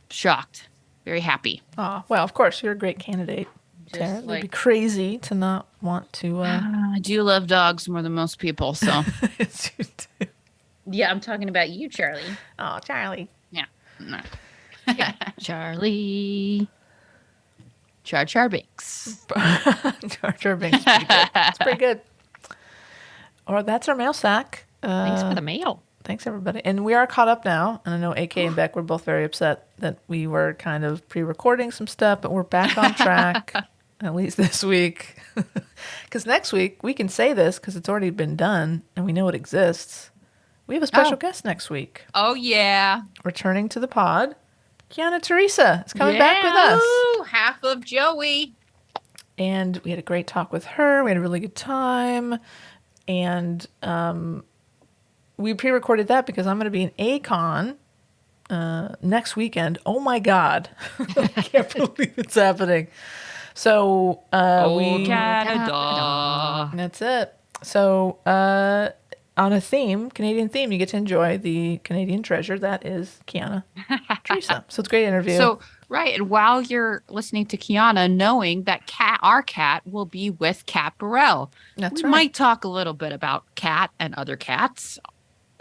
shocked, very happy. Oh, well, of course, you're a great candidate. Tara. It'd be like- crazy to not want to. I do love dogs more than most people, so Yes, you do. yeah, I'm talking about you, Charlie. Oh, Charlie. Yeah, no. Charlie. Char Binks. Jar Jar Binks is pretty good. It's pretty good. Or that's our mail sack. Thanks for the mail. Thanks, everybody. And we are caught up now. And I know AK and Beck were both very upset that we were kind of pre-recording some stuff, but we're back on track, at least this week. Because next week, we can say this because it's already been done and we know it exists. We have a special guest next week. Oh yeah, Returning to the pod, Kiana Teresa is coming back with us. Ooh, half of Joey. And we had a great talk with her. We had a really good time. And we pre-recorded that because I'm going to be in Acon next weekend. Oh my God. I can't believe it's happening. So Oh, we Canada. that's it. So on a theme, Canadian theme, you get to enjoy the Canadian treasure that is Kiana Teresa. So it's a great interview. So, right. And while you're listening to Kiana, knowing that our cat will be with Cat Burrell. That's we right. might talk a little bit about Cat and other cats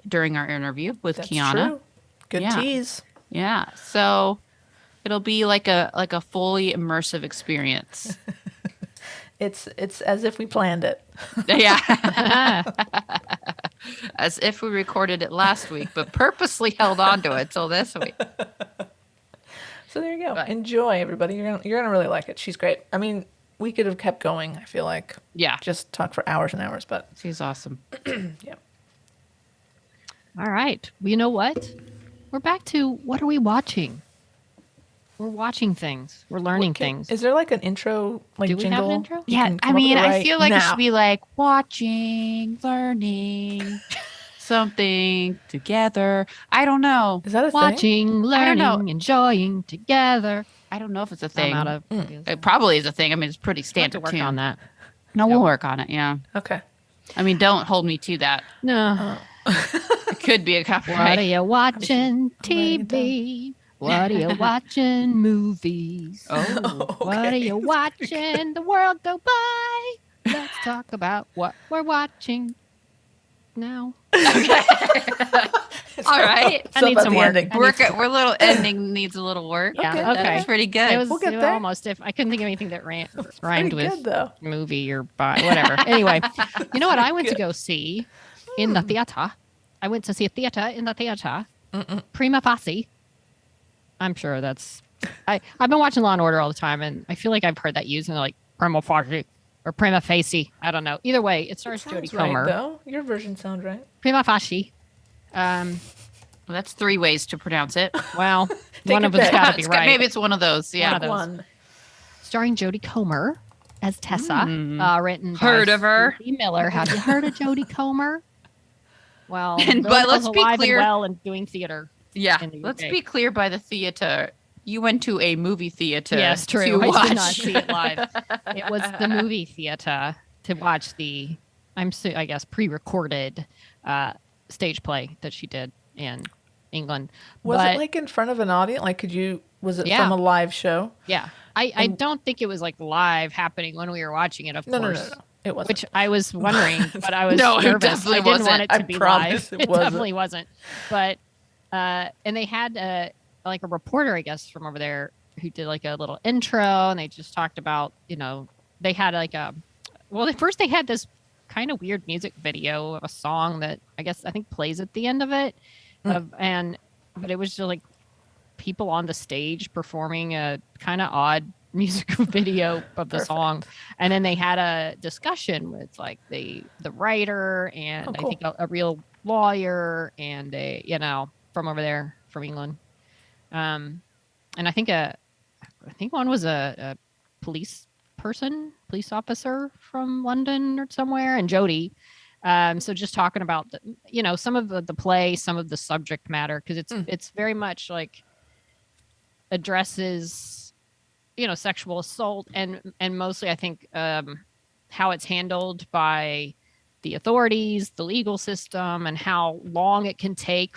during our interview with That's Kiana. true. Good Yeah. tease. Yeah. So it'll be like a fully immersive experience. It's as if we planned it. Yeah. As if we recorded it last week, but purposely held on to it till this week. So there you go. Right. Enjoy, everybody. You're gonna really like it. She's great. I mean, we could have kept going. I feel like Yeah. just talk for hours and hours, but She's awesome. yeah. All right. Well, you know what? We're back to what are we watching? We're watching things. We're learning things. Is there like an intro, like Do we have jingle? an intro? You Yeah, can I come up with mean, it I right feel like it now. should be like watching, learning, something together. I don't know. Is that a thing? Watching, I don't know. learning, enjoying together. I don't know if it's a I'm thing. out of It probably is a thing. I mean, it's pretty have to standard work tune. on that. No, we'll work on it. Yeah. Okay. I mean, don't hold me to that. No. It could be a What copyright. are you watching? writing it down. TV. What are you watching? Movies. Oh, What are you watching? The world go by. Let's talk about what we're watching now. all right. I So need about some the work. ending. I need We're little ending needs a little work. Yeah, Okay. okay. That's pretty good. It was, We'll get it was there. almost if I couldn't think of anything that rhymed Pretty with good though. movie or by whatever. Anyway, you know what I went to go see in the theater? I went to see a theater in the theater. Prima Facie. I'm sure that's. I've been watching Law and Order all the time, and I feel like I've heard that used in like Prima Facie or Prima Facie. I don't know. Either way, it stars Jodie Sounds right, Comer. though. Your version sounds right. Prima Facie. Well, that's 3 ways to pronounce it. Well, Take one your of them's pick. got to be It's right. Maybe it's one of those. Yeah. One of those. One. Starring Jodie Comer as Tessa, written Heard by of her. Susie Miller. Have you heard of Jodie Comer? Well, And- those but girls let's be alive and clear- well and doing theater. Yeah. in the Let's UK. be clear by the theater. You went to a movie theater. Yes, true. To I watch. did not see it live. It was the movie theater to watch the, I guess, pre-recorded stage play that she did in England. Was But, it like in front of an audience? Like, was it Yeah. from a live show? Yeah, I don't think it was like live happening when we were watching it. Of No, course. no. It wasn't. Which I was wondering, but I was No, it nervous. definitely I didn't wasn't. want it to I be promise live. it wasn't. Definitely wasn't. But and they had like a reporter, I guess, from over there who did like a little intro, and they just talked about, they had like first they had this kind of weird music video of a song that I think plays at the end of it, but it was just like people on the stage performing a kind of odd music video of the song, and then they had a discussion with like the writer and Oh, cool. I think a real lawyer and from over there from England, and I think one was a police officer from London or somewhere, and Jodie. So just talking about some of the play, some of the subject matter, because it's very much like addresses sexual assault and mostly I think how it's handled by the authorities, the legal system, and how long it can take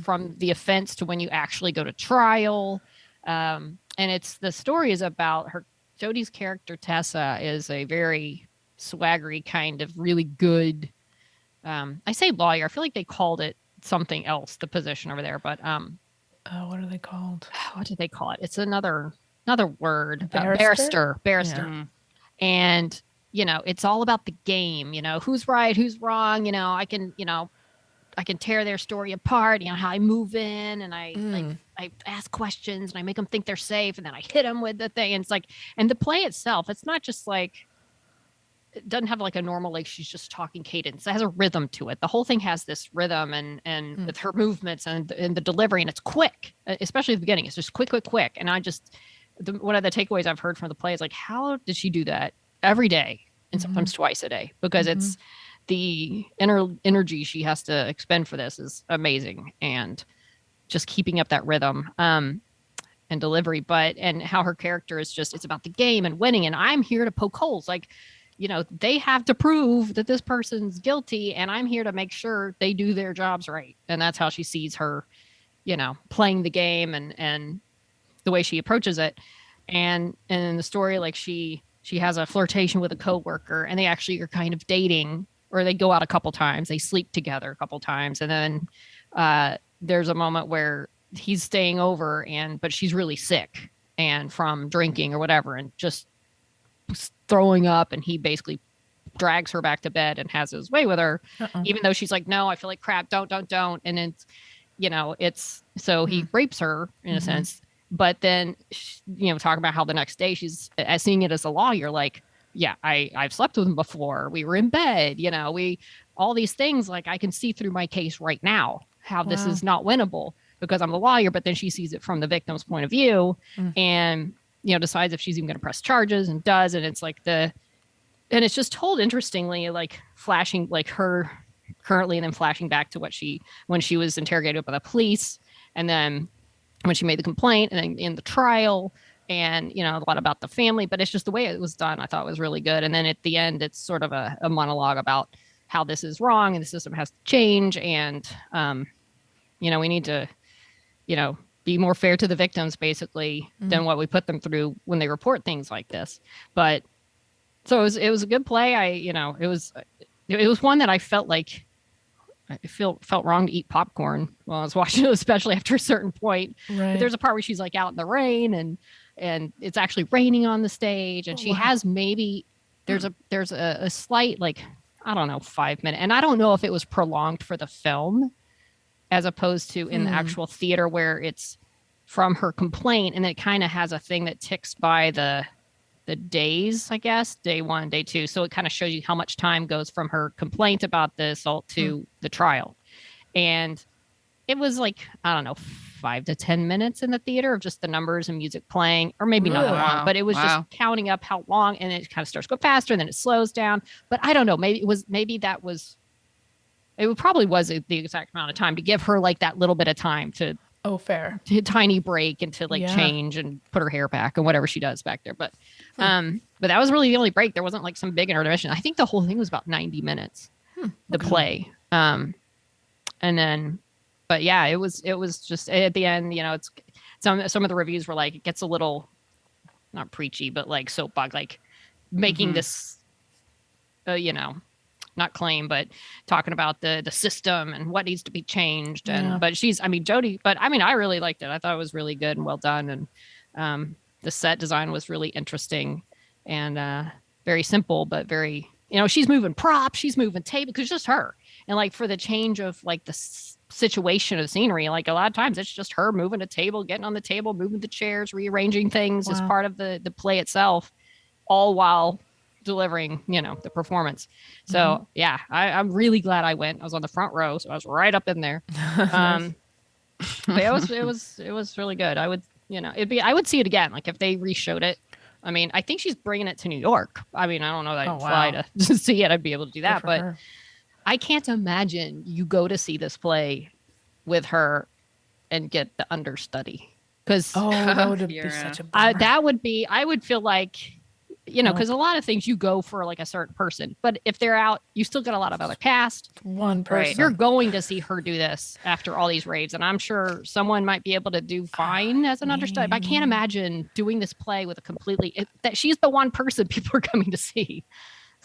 from the offense to when you actually go to trial. And the story is about Jodie's character Tessa is a very swaggery kind of really good. I say lawyer. I feel like they called it something else, the position over there, but what are they called? what did they call it? It's another word. Barrister? Barrister. Yeah. And it's all about the game. Who's right, who's wrong. I can tear their story apart. How I move in and I ask questions and I make them think they're safe, and then I hit them with the thing. And it's like, and the play itself, it's not just like, it doesn't have like a normal, like she's just talking cadence. It has a rhythm to it. The whole thing has this rhythm and with her movements and the delivery, and it's quick, especially at the beginning. It's just quick. And one of the takeaways I've heard from the play is like, how did she do that every day and sometimes twice a day? Because it's the energy she has to expend for this is amazing, and just keeping up that rhythm. and delivery, but and how her character is just, it's about the game and winning, and I'm here to poke holes. Like, they have to prove that this person's guilty, and I'm here to make sure they do their jobs right. And that's how she sees her, playing the game and the way she approaches it. And in the story, like she has a flirtation with a coworker, and they actually are kind of dating, or they go out a couple times, they sleep together a couple times, and then there's a moment where he's staying over, but she's really sick and from drinking or whatever, and just throwing up, and he basically drags her back to bed and has his way with her. Even though she's like, no, I feel like crap, don't. And it's, it's, so he rapes her in a sense. But then, talking about how the next day she's seeing it as a lawyer, like, yeah, I've slept with him before, we were in bed, all these things, like I can see through my case right now how this is not winnable because I'm the lawyer. But then she sees it from the victim's point of view, and decides if she's even going to press charges, and does. And it's like and it's just told interestingly, like flashing like her currently, and then flashing back to when she was interrogated by the police, and then when she made the complaint, and then in the trial, and a lot about the family. But it's just the way it was done, I thought was really good. And then at the end, it's sort of a monologue about how this is wrong and the system has to change, and we need to be more fair to the victims, basically, than what we put them through when they report things like this. But so it was a good play. It was one that I felt like felt wrong to eat popcorn while I was watching it, especially after a certain point. Right. But there's a part where she's like out in the rain, and it's actually raining on the stage, and she has maybe there's a slight, like, I don't know, 5 minute, and I don't know if it was prolonged for the film as opposed to in the actual theater, where it's from her complaint, and it kind of has a thing that ticks by the days, I guess, day 1, day 2. So it kind of shows you how much time goes from her complaint about the assault to the trial. And it was like, I don't know, 5 to 10 minutes in the theater of just the numbers and music playing, or maybe not that long, but it was just counting up how long, and it kind of starts to go faster, and then it slows down. But I don't know, it probably was the exact amount of time to give her like that little bit of time to tiny break, and to like change and put her hair back and whatever she does back there. But that was really the only break. There wasn't like some big intermission. I think the whole thing was about 90 minutes, the play. And then, but yeah, it was just at the end, it's some of the reviews were like, it gets a little not preachy, but like soapbox, like making this, not claim, but talking about the system and what needs to be changed. And but Jodie, but I really liked it. I thought it was really good and well done. And the set design was really interesting and very simple, but very, she's moving props, she's moving table, because it's just her. And like for the change of like the situation of scenery, like a lot of times it's just her moving a table, getting on the table, moving the chairs, rearranging things as part of the play itself, all while delivering, the performance. So yeah, I'm really glad I went. I was on the front row, so I was right up in there. But it was really good. I would, I would see it again. Like if they reshowed it. I think she's bringing it to New York. I don't know that I'd fly to see it. I'd be able to do that, but her. I can't imagine you go to see this play with her and get the understudy, because that would be such a bummer. I would feel like, because a lot of things you go for like a certain person, but if they're out, you still get a lot of other cast. One person. Right. You're going to see her do this after all these raves, and I'm sure someone might be able to do fine as an understudy. But I can't imagine doing this play with that she's the one person people are coming to see.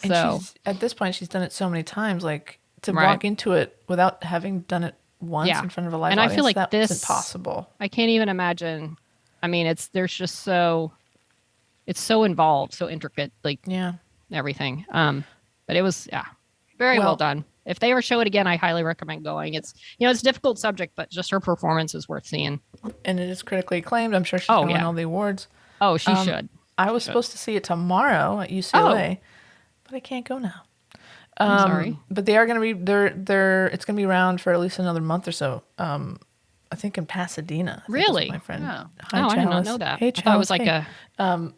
And so at this point, she's done it so many times, like to walk into it without having done it once in front of a live audience. I feel like that's impossible. I can't even imagine. It's so involved, so intricate, like everything. But it was very well done. If they ever show it again, I highly recommend going. It's it's a difficult subject, but just her performance is worth seeing. And it is critically acclaimed. I'm sure she's going to win all the awards. Oh, she should. I was supposed to see it tomorrow at UCLA, but I can't go now. I'm sorry. But they are going to be it's going to be around for at least another month or so. I think in Pasadena. Really? My friend. Hi, I did not know that. Hey, I thought it was like a 1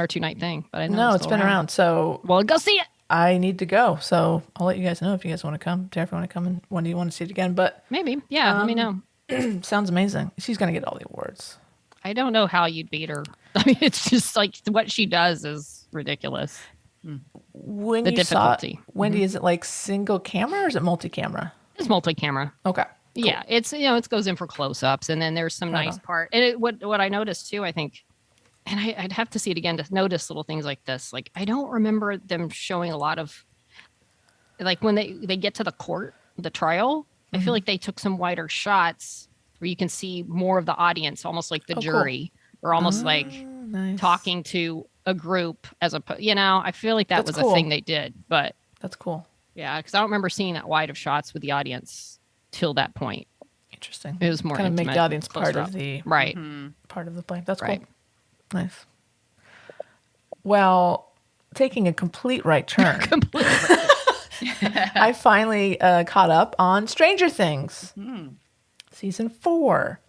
or 2 night thing, but I know it's been around. So go see it. I need to go, so I'll let you guys know if you guys want to come. If you want to come, and when do you want to see it again? But maybe, let me know. Sounds amazing. She's gonna get all the awards. I don't know how you'd beat her. I mean, it's just like what she does is ridiculous. When The you saw it, difficulty. Wendy, is it like single camera or is it multi-camera? It's multi-camera. Okay. Yeah, it's it goes in for close-ups, and then there's some Right nice on. part. And what I noticed too, I think, and I'd have to see it again to notice little things like this. Like I don't remember them showing a lot of, like when they get to the court, the trial. I Mm-hmm. feel like they took some wider shots where you can see more of the audience, almost like the Oh, cool. jury, or almost like Nice. talking to a group as a. I feel like that That's was cool. a thing they did, but That's cool. yeah, because I don't remember seeing that wide of shots with the audience till that point. Interesting. It was more kind of make intimate, the audience part closer of up. the Right. part of the play. That's Right. cool. Nice. Well, taking a complete right turn, I finally caught up on Stranger Things, season 4.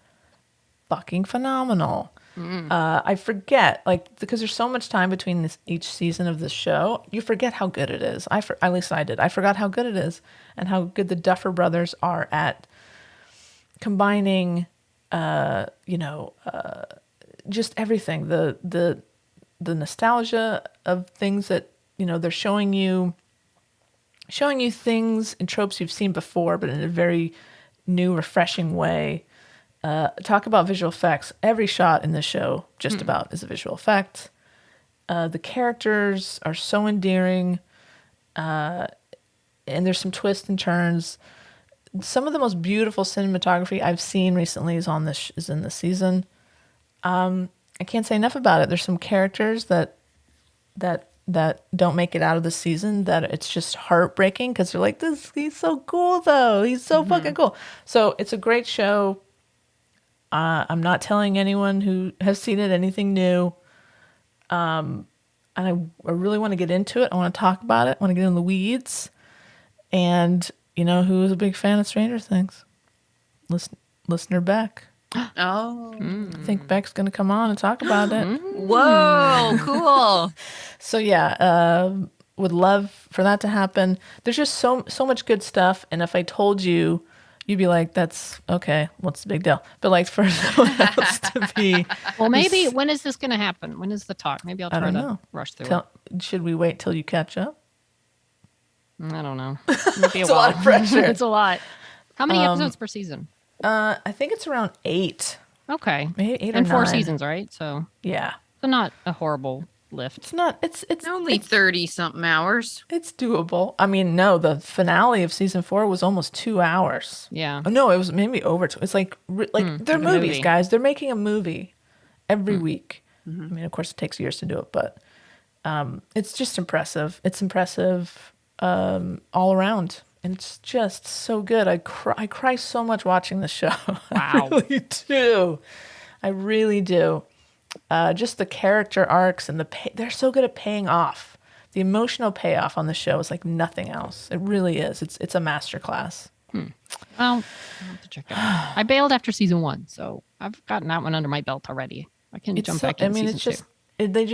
Fucking phenomenal. I forget, like, because there's so much time between each season of this show, you forget how good it is. At least I did. I forgot how good it is and how good the Duffer Brothers are at combining, just everything. The nostalgia of things that they're showing you things and tropes you've seen before, but in a very new, refreshing way. Talk about visual effects. Every shot in this show just about is a visual effect. The characters are so endearing, and there's some twists and turns. Some of the most beautiful cinematography I've seen recently is in this season. I can't say enough about it. There's some characters that don't make it out of the season that it's just heartbreaking because they're like, he's so cool though. He's so fucking cool. So it's a great show. I'm not telling anyone who has seen it anything new. And I really want to get into it. I want to talk about it. I want to get in the weeds. And who's a big fan of Stranger Things? Listener Beck. Oh, I think Beck's going to come on and talk about it. whoa, cool. So yeah, would love for that to happen. There's just so much good stuff. And if I told you, you'd be like, that's okay. What's the big deal? But like for someone else to be, Well, maybe when is this going to happen? When is the talk? Maybe I'll I try don't to know. rush through it. Should we wait till you catch up? I don't know. Maybe It's a lot of pressure. It's a lot. How many episodes per season? I think it's around 8, Okay. maybe 8 or And 4 9. seasons, right? So Yeah, not a horrible lift. it's not. It's Only 30 something hours. it's doable. I mean, no, the finale of season 4 was almost 2 hours. Yeah. Oh, no, it was maybe over 2. It's like they're like a movies, movie. guys. They're making a movie every week. I mean, of course, it takes years to do it, but it's just impressive. It's impressive all around. And it's just so good. I cry so much watching the show. Wow. I really do. Just the character arcs and they're so good at paying off. The emotional payoff on the show is like nothing else. It really is. It's a masterclass. Well, I'll have to check it out. I bailed after season 1, so I've gotten that one under my belt already. I can jump back into season 2. It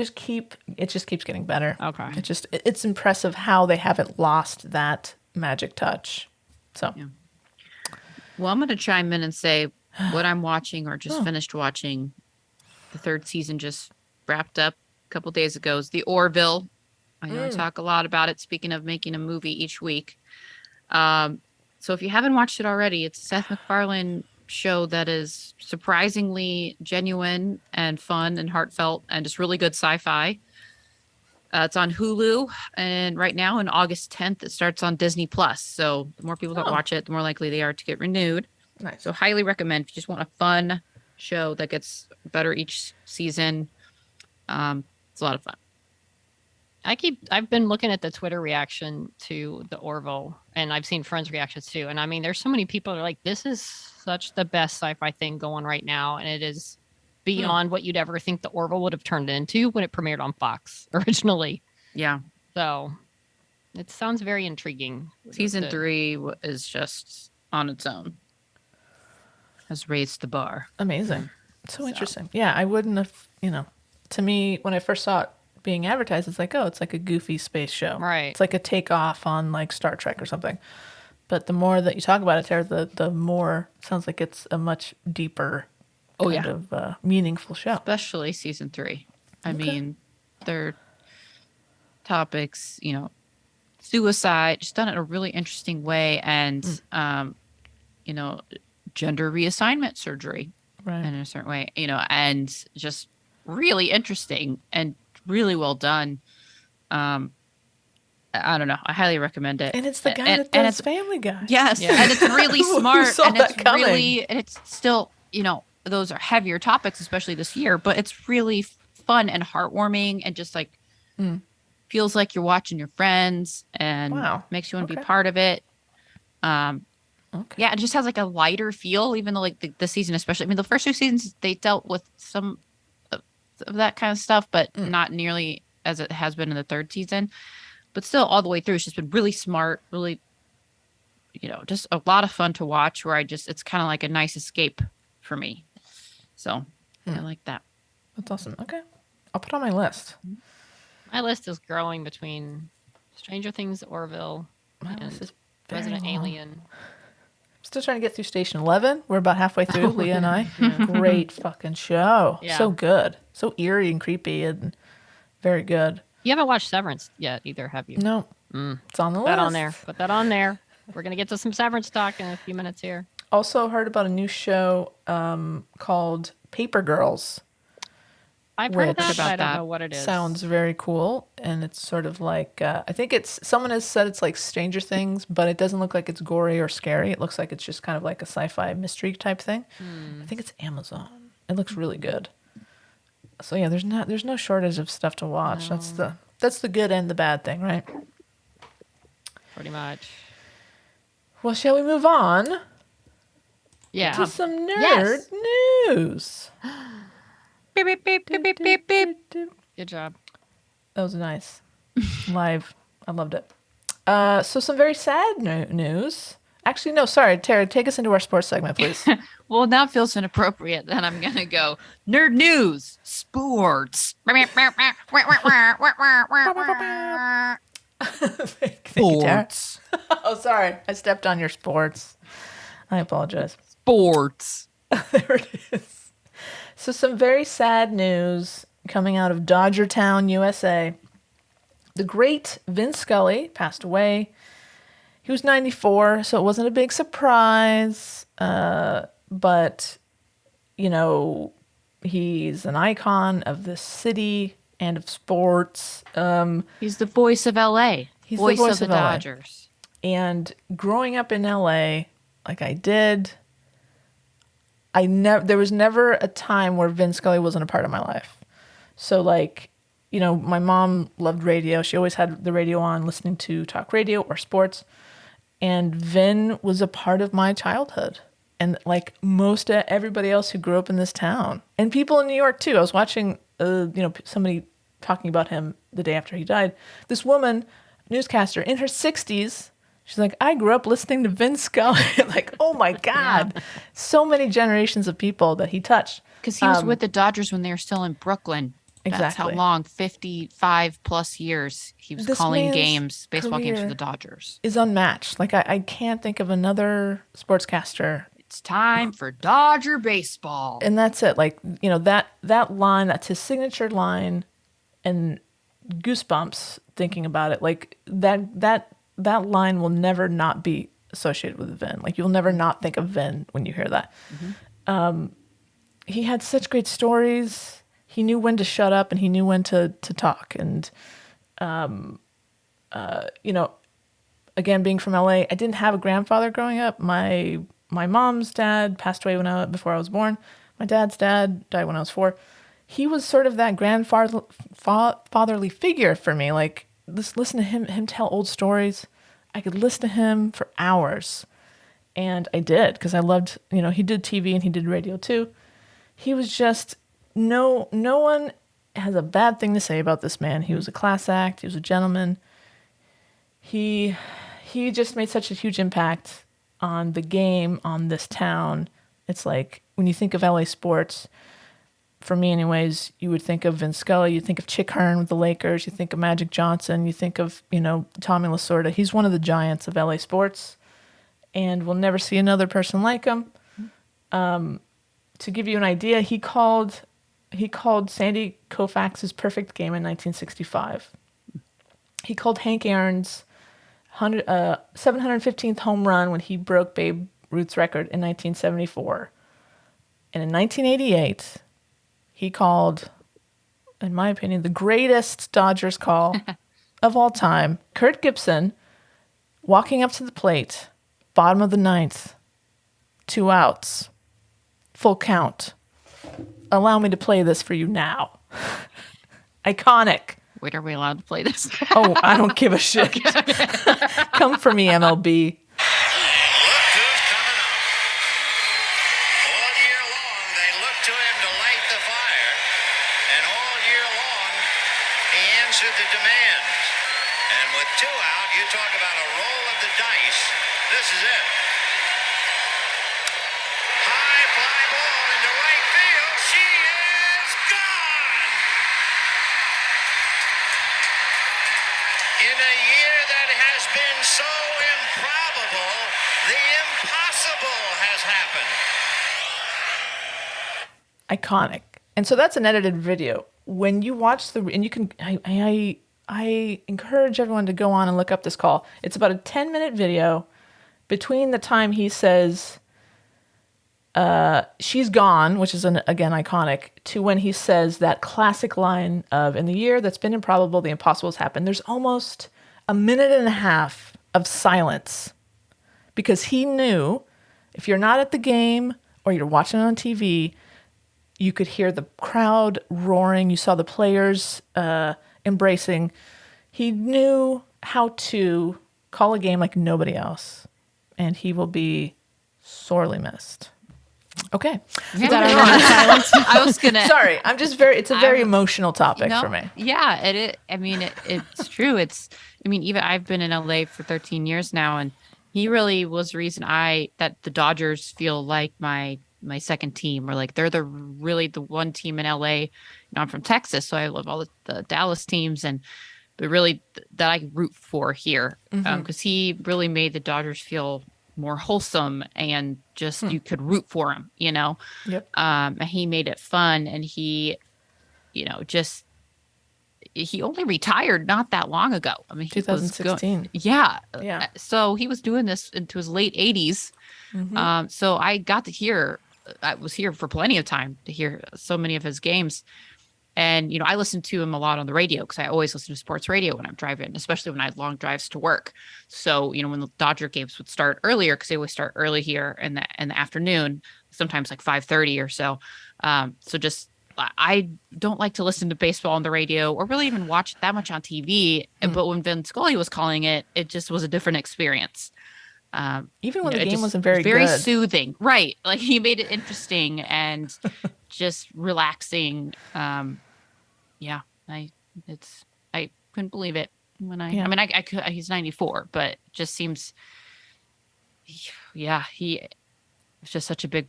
just keeps getting better. Okay. It's impressive how they haven't lost that magic touch. So Yeah. Well, I'm going to chime in and say what I'm watching or just finished watching. The 3rd season just wrapped up a couple days ago. Is The Orville. I know I talk a lot about it. Speaking of making a movie each week. So if you haven't watched it already, it's a Seth MacFarlane show that is surprisingly genuine and fun and heartfelt and just really good sci-fi. It's on Hulu, and right now on August 10th, it starts on Disney Plus. So the more people that watch it, the more likely they are to get renewed. nice. So highly recommend if you just want a fun show that gets better each season. It's a lot of fun. I've been looking at the Twitter reaction to the Orville, and I've seen friends' reactions too. And I mean, there's so many people that are like, this is such the best sci-fi thing going right now. And it is beyond what you'd ever think the Orville would have turned into when it premiered on Fox originally. Yeah. So it sounds very intriguing. Season The- 3 is just on its own. Has raised the bar. Amazing. So interesting. Yeah, I wouldn't have, to me, when I first saw it being advertised, it's like, oh, it's like a goofy space show. Right. It's like a takeoff on like Star Trek or something. But the more that you talk about it, Tara, the more it sounds like it's a much deeper Oh, kind yeah. of meaningful show. Especially season 3. I mean, their topics, suicide, just done it in a really interesting way, and gender reassignment surgery Right. in a certain way, and just really interesting and really well done. I don't know. I highly recommend it. And it's the guy and, that and does it's Family Guy. yes, Yeah. and it's really Who smart, saw and it's that coming? really, and it's still, those are heavier topics, especially this year, but it's really fun and heartwarming, and just like feels like you're watching your friends, and Wow. makes you want to be Okay. part of it. Okay. Yeah, it just has like a lighter feel, even though like the season, especially. I mean, the first 2 seasons they dealt with some of that kind of stuff, but not nearly as it has been in the 3rd season. But still, all the way through, it's just been really smart, really, just a lot of fun to watch. Where it's kind of like a nice escape for me. So I like that. That's awesome. Okay. I'll put it on my list. My list is growing between Stranger Things, Orville, My and list is very Resident long. Alien. Still trying to get through Station 11. We're about halfway through, Leah and I. Great fucking show. Yeah. So good. So eerie and creepy and very good. You haven't watched Severance yet either, have you? No, it's on the Put list. that on there. Put that on there. We're going to get to some Severance talk in a few minutes here. Also heard about a new show called Paper Girls. I've heard of Which- that, but I don't About know what it is. Sounds very cool, and it's sort of like I think someone has said it's like Stranger Things, but it doesn't look like it's gory or scary. It looks like it's just kind of like a sci-fi mystery type thing. I think it's Amazon. It looks really good. So yeah, there's no shortage of stuff to watch. That's the good and the bad thing, right? pretty much. Well, shall we move on Yeah. to some nerd Yes. news? Beep, beep, beep, beep, beep, beep, beep. Good job. That was nice. Live. I loved it. So some very sad news. Actually, no, sorry. Tara, take us into our sports segment, please. Well, now it feels inappropriate. Then I'm gonna go nerd news, sports. Thank you, Tara. Sports. Oh, sorry. I stepped on your sports. I apologize. Sports. There it is. So some very sad news coming out of Dodgertown, USA. The great Vince Scully passed away. He was 94, so it wasn't a big surprise. But, he's an icon of this city and of sports. He's the voice of LA. He's the voice voice of the of LA. Dodgers. And growing up in LA, like I did, there was never a time where Vin Scully wasn't a part of my life. So my mom loved radio. She always had the radio on, listening to talk radio or sports. And Vin was a part of my childhood. And like everybody else who grew up in this town. And people in New York too. I was watching, somebody talking about him the day after he died. This woman, newscaster in her 60s, she's like, I grew up listening to Vin Scully. Like, oh my God. So many generations of people that he touched. Because he was with the Dodgers when they were still in Brooklyn. That's how Exactly. long, 55 plus years he was This calling man's games, baseball games for career- the Dodgers. Is unmatched. Like, I can't think of another sportscaster. It's time for Dodger baseball. And that's it. Like, that line, that's his signature line, and goosebumps thinking about it. Like, that line will never not be associated with Vin. Like, you'll never not think of Vin when you hear that. He had such great stories. He knew when to shut up and he knew when to talk. And, again, being from LA, I didn't have a grandfather growing up. My mom's dad passed away before I was born. My dad's dad died when I was 4. He was sort of that grandfatherly figure for me. Like, listen to him tell old stories. I could listen to him for hours. And I did, because I loved, he did TV and he did radio too. He was just, no one has a bad thing to say about this man. He was a class act. He was a gentleman. He just made such a huge impact on the game, on this town. It's like, when you think of LA sports, for me anyways, you would think of Vin Scully, you think of Chick Hearn with the Lakers, you think of Magic Johnson, you think of, Tommy Lasorda. He's one of the giants of LA sports, and we'll never see another person like him. to give you an idea, he called Sandy Koufax's perfect game in 1965. He called Hank Aaron's 715th home run when he broke Babe Ruth's record in 1974. And in 1988, he called, in my opinion, the greatest Dodgers call of all time. Kurt Gibson walking up to the plate, bottom of the ninth, 2 outs, full count. Allow me to play this for you now. Iconic. Wait, are we allowed to play this? Oh, I don't give a shit. Come for me, MLB. Look who's coming up. All year long, they look to him to light the fire. And all year long, he answered the demands. And with 2 out, you talk about a roll of the dice. This is it. High fly ball into right field. She is gone. In a year that has been so improbable, the impossible has happened. Iconic. And so that's an edited video. When you watch and you can, I encourage everyone to go on and look up this call. It's about a 10-minute video between the time he says, she's gone, which is again iconic, to when he says that classic line of, in the year that's been improbable, the impossible has happened. There's almost a minute and a half of silence because he knew if you're not at the game or you're watching it on TV, you could hear the crowd roaring. You saw the players embracing. He knew how to call a game like nobody else, and he will be sorely missed. Okay. Is that our moment of silence? I was gonna. Sorry, it's a very emotional topic for me. Yeah, it's true. Even I've been in LA for 13 years now, and he really was the reason that the Dodgers feel like my second team, or like they're really the one team in LA. I'm from Texas, so I love all the Dallas teams, but really that I root for here, because he really made the Dodgers feel more wholesome and just you could root for him, Yep. And he made it fun, and he only retired not that long ago. I mean, 2016. Yeah. So he was doing this into his late 80s. So I was here for plenty of time to hear so many of his games. And, I listened to him a lot on the radio because I always listen to sports radio when I'm driving, especially when I had long drives to work. So, when the Dodger games would start earlier, because they always start early here in the afternoon, sometimes like 5:30 or so. I don't like to listen to baseball on the radio or really even watch it that much on TV. But when Vin Scully was calling it, it just was a different experience. Even when the game wasn't very good. Soothing. Right. Like he made it interesting and just relaxing. I couldn't believe it when I could, he's 94, but just seems, he was just such a big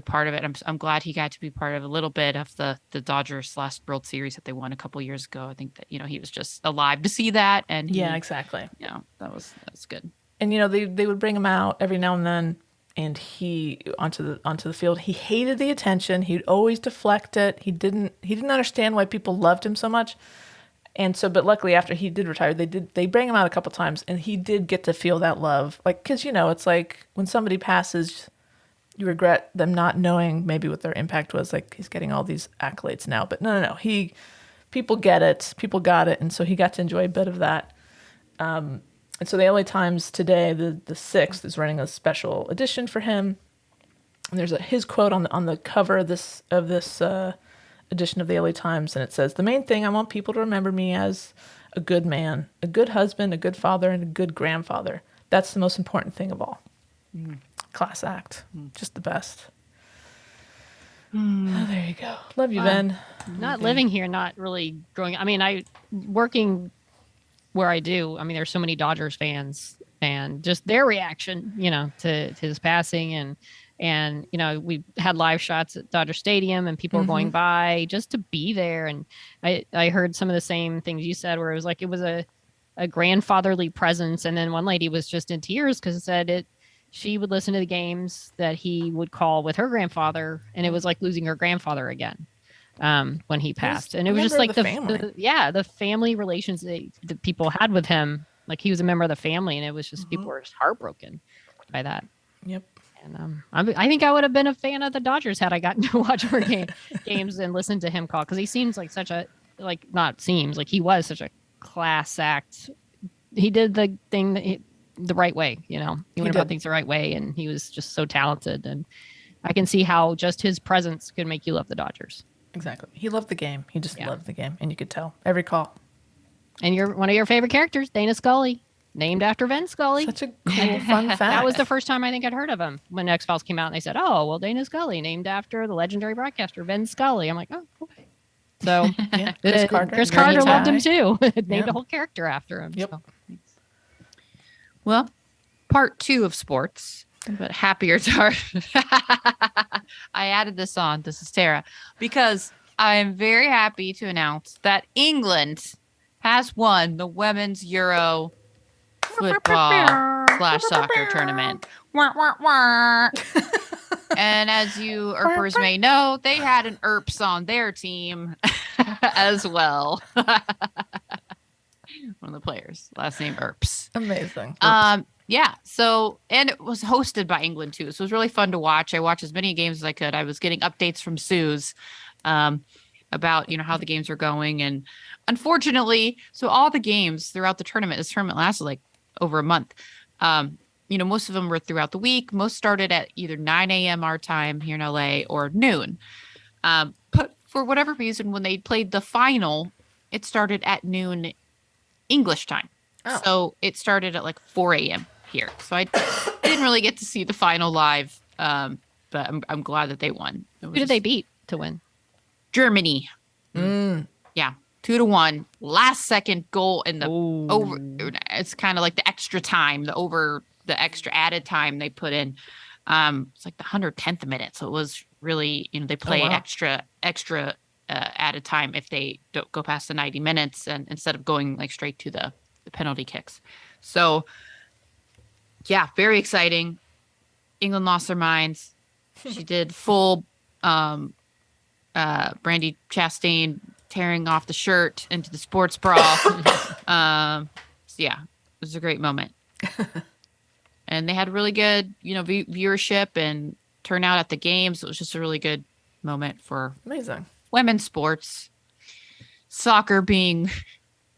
part of it. I'm glad he got to be part of a little bit of the Dodgers last World Series that they won a couple years ago. I think that, he was just alive to see that. And exactly. That was good. And they would bring him out every now and then, and he onto the field. He hated the attention. He'd always deflect it. He didn't understand why people loved him so much. And so, but luckily after he did retire, they bring him out a couple times, and he did get to feel that love. Like, because it's like when somebody passes, you regret them not knowing maybe what their impact was. Like he's getting all these accolades now, but no. People get it. People got it, and so he got to enjoy a bit of that. And so the LA Times today, the 6th, is running a special edition for him. And there's his quote on the cover of this edition of the LA Times, and it says, "The main thing I want people to remember me as a good man, a good husband, a good father, and a good grandfather. That's the most important thing of all." Class act. Just the best. Oh, there you go. Love you, Ben. Not living here, not really growing. Working where I do. There's so many Dodgers fans, and just their reaction, to his passing, and we had live shots at Dodger Stadium, and people were going by just to be there. And I heard some of the same things you said, where it was like it was a grandfatherly presence. And then one lady was just in tears because it said she would listen to the games that he would call with her grandfather, and it was like losing her grandfather again when he passed. And it was just member like of the family. the family relations that people had with him. Like he was a member of the family, and it was just people were just heartbroken by that. Yep. And I think I would have been a fan of the Dodgers had I gotten to watch more games and listen to him call, because he seems like such a he was such a class act. He did the thing the right way, He went about things the right way, and he was just so talented. And I can see how just his presence could make you love the Dodgers. Exactly. He loved the game. He just loved the game, and you could tell every call. And you're one of your favorite characters, Dana Scully, named after Vin Scully. Such a cool, fun fact. That was the first time I think I'd heard of him when X-Files came out, and they said, "Oh, well, Dana Scully, named after the legendary broadcaster Vin Scully." I'm like, "Oh, okay." So Yeah, Chris Carter. Chris Very Carter loved him nice. too. Named Yep. a whole character after him. Yep. So. Well, part 2 of sports, but happier start. I added this on. This is Tara, because I am very happy to announce that England has won the Women's Euro football/soccer tournament. Wah, wah, wah. And as you Earpers may know, they had an Earps on their team as well. One of the players, last name Earps. Amazing. Yeah. So, and it was hosted by England too. So it was really fun to watch. I watched as many games as I could. I was getting updates from Suze about, how the games are going. And unfortunately, so all the games throughout the tournament, this tournament lasted like over a month. Most of them were throughout the week. Most started at either 9 a.m. our time here in LA or noon. But for whatever reason, when they played the final, it started at noon English time. Oh. So it started at like 4 a.m. here. So I didn't really get to see the final live, but I'm glad that they won. Who did they beat to win? Germany. Yeah, 2-1. Last second goal in the over. It's kind of like the extra time, the extra added time they put in. It's like the 110th minute. So it was really, they play extra added time if they don't go past the 90 minutes, and instead of going like straight to the penalty kicks. So yeah, very exciting. England lost their minds. She did full Brandy Chastain tearing off the shirt into the sports bra. So yeah, it was a great moment. And they had really good, viewership and turnout at the games. It was just a really good moment for Amazing. women's sports. Soccer being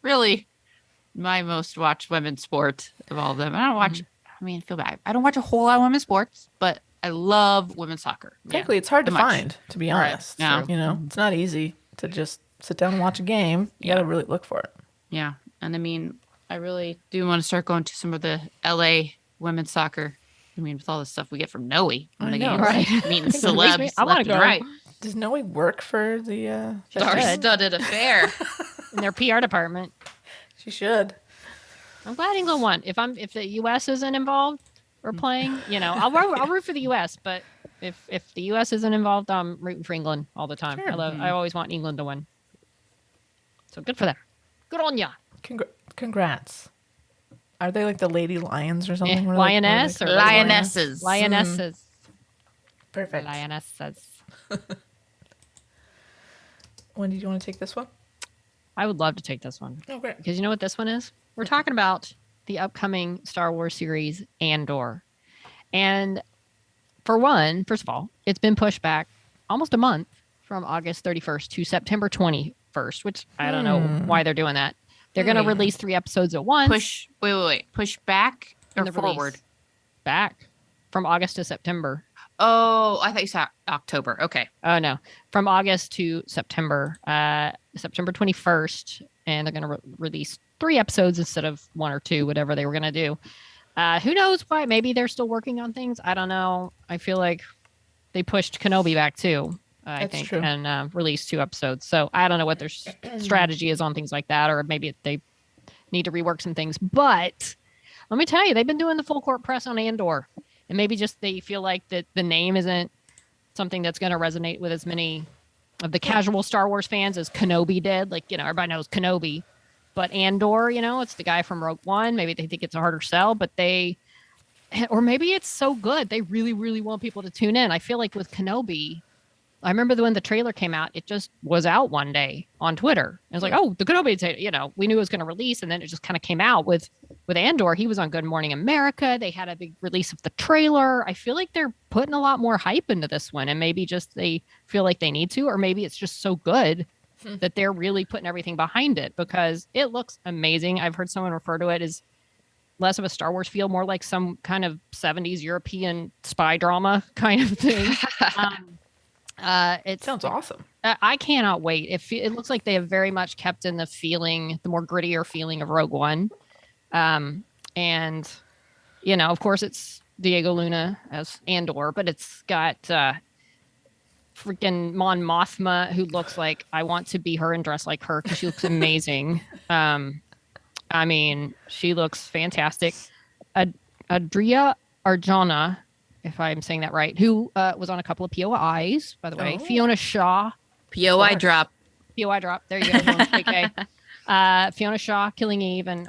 really my most watched women's sport of all of them. I don't watch, I feel bad. I don't watch a whole lot of women's sports, but I love women's soccer. Frankly, it's hard to Too much. find, to be honest. Yeah. It's not easy to just sit down and watch a game. You got to really look for it. Yeah. And I really do want to start going to some of the LA women's soccer. With all the stuff we get from Noe. I know, right? Meeting celebs. I wanna left and go. Right. Does Noe work for the... Star-studded affair. In their PR department. She should. I'm glad England won. If the U.S. isn't involved or playing, I'll root for the U.S. But if the U.S. isn't involved, I'm rooting for England all the time. Sure. I always want England to win. So good for them. Good on ya. Congrats. Are they like the Lady Lions or something? Yeah, What are they- Lioness what or are they called? Lionesses. Lionesses. Perfect. Lionesses. Wendy, do you want to take this one? I would love to take this one. Oh, great. Because you know what this one is? We're talking about the upcoming Star Wars series Andor. And first of all, it's been pushed back almost a month from August 31st to September 21st, which I don't know why they're doing that. They're going to release 3 episodes at once. Wait. Push back in or the release. forward? Back from August to September. Oh, I thought you said October. Okay. Oh, no. From August to September, September 21st. And they're going to release 3 episodes instead of 1 or 2, whatever they were going to do. Who knows why? Maybe they're still working on things. I don't know. I feel like they pushed Kenobi back too, I That's think, true. and released 2 episodes. So I don't know what their strategy is on things like that, or maybe they need to rework some things. But let me tell you, they've been doing the full court press on Andor. And maybe just they feel like that the name isn't something that's going to resonate with as many of the casual Star Wars fans as Kenobi did. Like, everybody knows Kenobi. But Andor, it's the guy from Rogue One. Maybe they think it's a harder sell, but they or maybe it's so good they really, really want people to tune in. I feel like with Kenobi, I remember when the trailer came out, it just was out one day on Twitter. It was like, oh, the Kenobi, we knew it was going to release, and then it just kind of came out with Andor. He was on Good Morning America. They had a big release of the trailer. I feel like they're putting a lot more hype into this one, and maybe just they feel like they need to, or maybe it's just so good that they're really putting everything behind it because it looks amazing. I've heard someone refer to it as less of a Star Wars feel, more like some kind of 70s European spy drama kind of thing. It sounds awesome. I cannot wait. It looks like they have very much kept in the more grittier feeling of Rogue One. And, of course, it's Diego Luna as Andor, but it's got freaking Mon Mothma, who looks like I want to be her and dress like her because she looks amazing. I mean, she looks fantastic. Adria Arjona, if I'm saying that right, who was on a couple of POIs, by the way. Oh. Fiona Shaw. POI drop. POI drop. There you go. JK. Fiona Shaw, Killing Eve, and,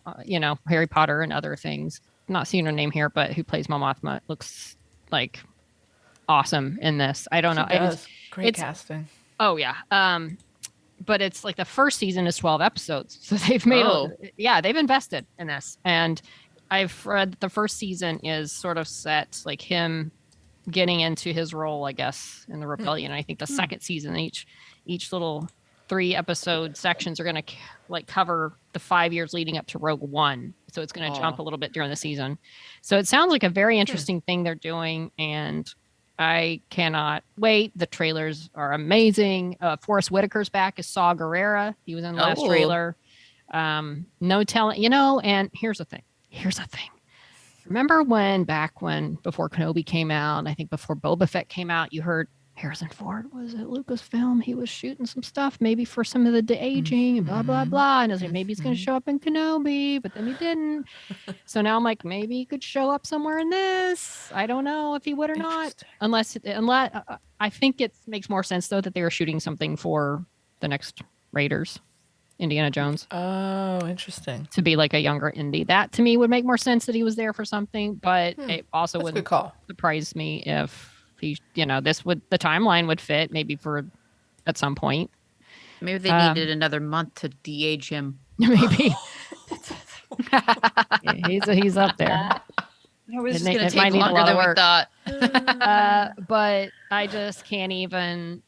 Harry Potter and other things. Not seeing her name here, but who plays Mon Mothma looks like awesome in this. I don't know. She does. Great casting. Oh, yeah. But it's like the first season is 12 episodes. So they've made, they've invested in this. And I've read the first season is sort of set like him getting into his role, I guess, in the rebellion. I think the second season, each little 3 episode sections are going to cover the 5 years leading up to Rogue One. So it's going to jump a little bit during the season. So it sounds like a very interesting thing they're doing. And I cannot wait. The trailers are amazing. Forrest Whitaker's back as Saw Gerrera. He was in the last trailer. No telling, and here's the thing. Remember before Kenobi came out, and I think before Boba Fett came out, you heard Harrison Ford was at Lucasfilm. He was shooting some stuff, maybe for some of the de-aging and blah, blah, blah. And I was like, maybe he's going to show up in Kenobi, but then he didn't. So now I'm like, maybe he could show up somewhere in this. I don't know if he would or not. Unless I think it makes more sense, though, that they were shooting something for the next Raiders, Indiana Jones. Oh, interesting. To be like a younger Indy. That, to me, would make more sense that he was there for something, but it also wouldn't surprise me if he, the timeline would fit maybe at some point. Maybe they needed another month to de-age him. Maybe. Yeah, he's up there. It was going to take longer than we thought. But I just can't even.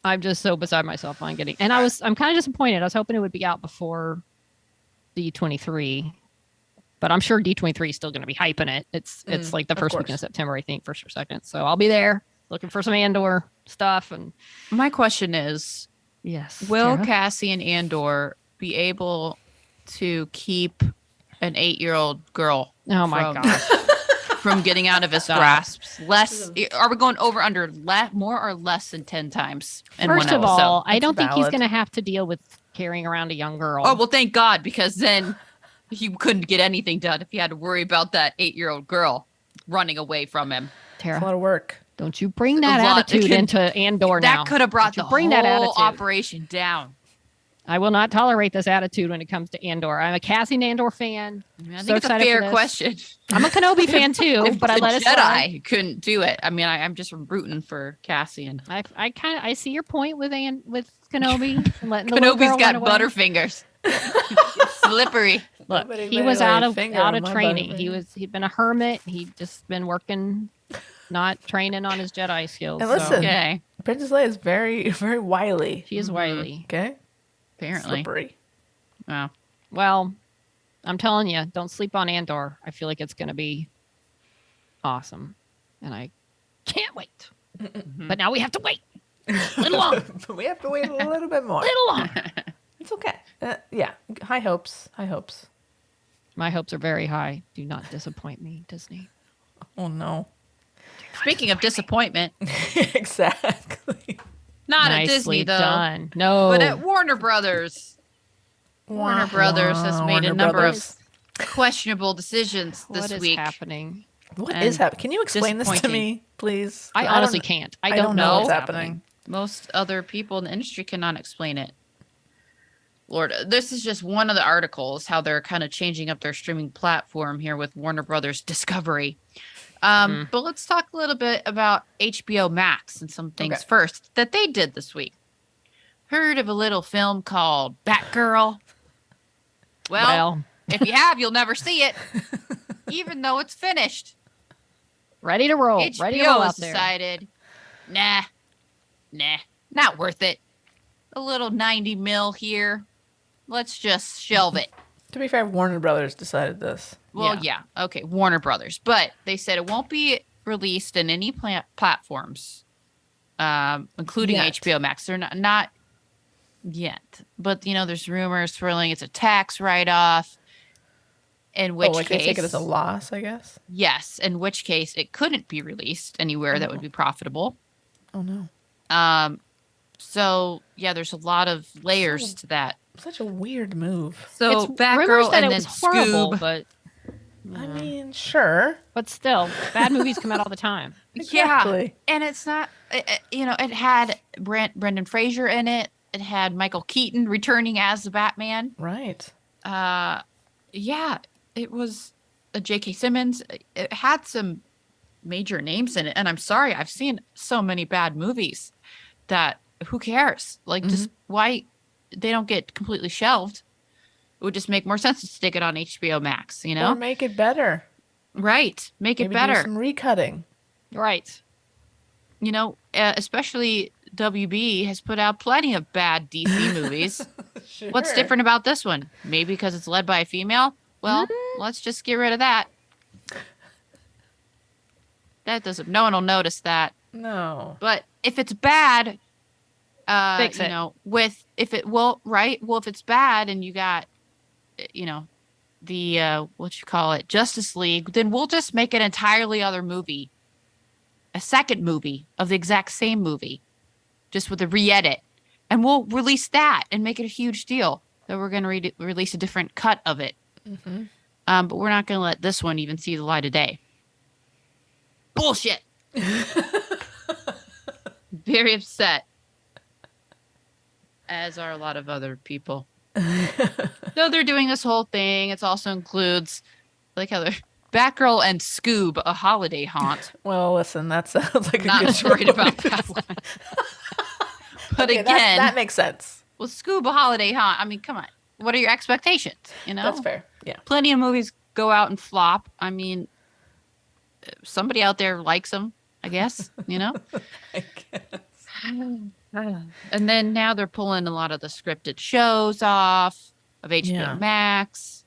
I'm just so beside myself on getting. And I'm kind of disappointed. I was hoping it would be out before D23. But I'm sure D23 is still going to be hyping it. It's like the first weekend of September, I think, first or second. So I'll be there looking for some Andor stuff. And my question is, yes, will Tara? Cassian Andor be able to keep an 8-year-old girl? Oh my gosh. From getting out of his grasps? Are we going over under more or less than 10 times? First of all, I don't think he's going to have to deal with carrying around a young girl. Oh, well, thank God, because then he couldn't get anything done if he had to worry about that 8-year-old girl running away from him. Tara, it's a lot of work. Don't you bring that attitude into Andor now. That could have brought the whole operation down. I will not tolerate this attitude when it comes to Andor. I'm a Cassian Andor fan. I think it's a fair question. I'm a Kenobi fan too, but I let it slide. Jedi couldn't do it. I mean, I'm just rooting for Cassian. I see your point with Kenobi. Kenobi's got butterfingers. Slippery. Look, he was out of training. He'd been a hermit. He'd just been working, not training on his Jedi skills. And listen, okay. Princess Leia is very, very wily. She is wily. Okay. Apparently. Slippery. Wow. Well, I'm telling you, don't sleep on Andor. I feel like it's going to be awesome. And I can't wait. But now we have to wait a little longer. We have to wait a little bit more. A little longer. It's okay. Yeah. High hopes. High hopes. My hopes are very high. Do not disappoint me, Disney. Oh, no. Speaking of disappointment. Exactly. Not Nicely at Disney, though. Done. No. But at Warner Brothers. Warner Brothers has made a number of questionable decisions this week. What is happening? What is happening? Can you explain this to me, please? I honestly can't. I don't know what's happening. Most other people in the industry cannot explain it. Lord, this is just one of the articles how they're kind of changing up their streaming platform here with Warner Brothers Discovery. But let's talk a little bit about HBO Max and some things Okay. first that they did this week. Heard of a little film called Batgirl? Well, if you have, you'll never see it, even though it's finished. ready to roll. HBO Ready to roll has out there. decided, nah, not worth it. A little 90 mil here. Let's just shelve it. To be fair, Warner Brothers decided this. Well, yeah. Okay, Warner Brothers. But they said it won't be released in any platforms, including Yet. HBO Max. They're not yet. But, you know, there's rumors swirling it's a tax write-off. In which like case, they take it as a loss, I guess. yes, in which case it couldn't be released anywhere that would be profitable. Oh no, So, yeah, there's a lot of layers to that. such a weird move. So, It's rumors Batgirl that and it then was horrible, Scoob. but I mean, sure. still, bad movies come out all the time. Exactly. Yeah, and it's not, you know, it had Brendan Fraser in it. It had Michael Keaton returning as the Batman. Right. Yeah, it was J.K. Simmons. It had some major names in it. And I'm sorry, I've seen so many bad movies that who cares? Like, just why they don't get completely shelved. It would just make more sense to stick it on HBO Max, you know? Or make it better. Right. Make it Maybe do better. some recutting. Right. You know, especially WB has put out plenty of bad DC movies. Sure. What's different about this one? Maybe because it's led by a female? Well, let's just get rid of that. That doesn't, no one will notice that. No. But if it's bad, Fix you it. know, if it's bad and you got, you know, the, Justice League, then we'll just make an entirely other movie. A second movie of the exact same movie, just with a re-edit. And we'll release that and make it a huge deal that we're going to release a different cut of it. But we're not going to let this one even see the light of day. Bullshit. Very upset. As are a lot of other people. So they're doing this whole thing. It also includes, like how they're Batgirl and Scoob, a holiday haunt. Well, listen, that sounds like a Not good worried choice. about that one. But Okay, again, that makes sense. well, Scoob, a holiday haunt. I mean, come on. What are your expectations? You know, That's fair. Yeah. Plenty of movies go out and flop. I mean, somebody out there likes them, I guess. You know. I guess. And then now they're pulling a lot of the scripted shows off of HBO Yeah. Max.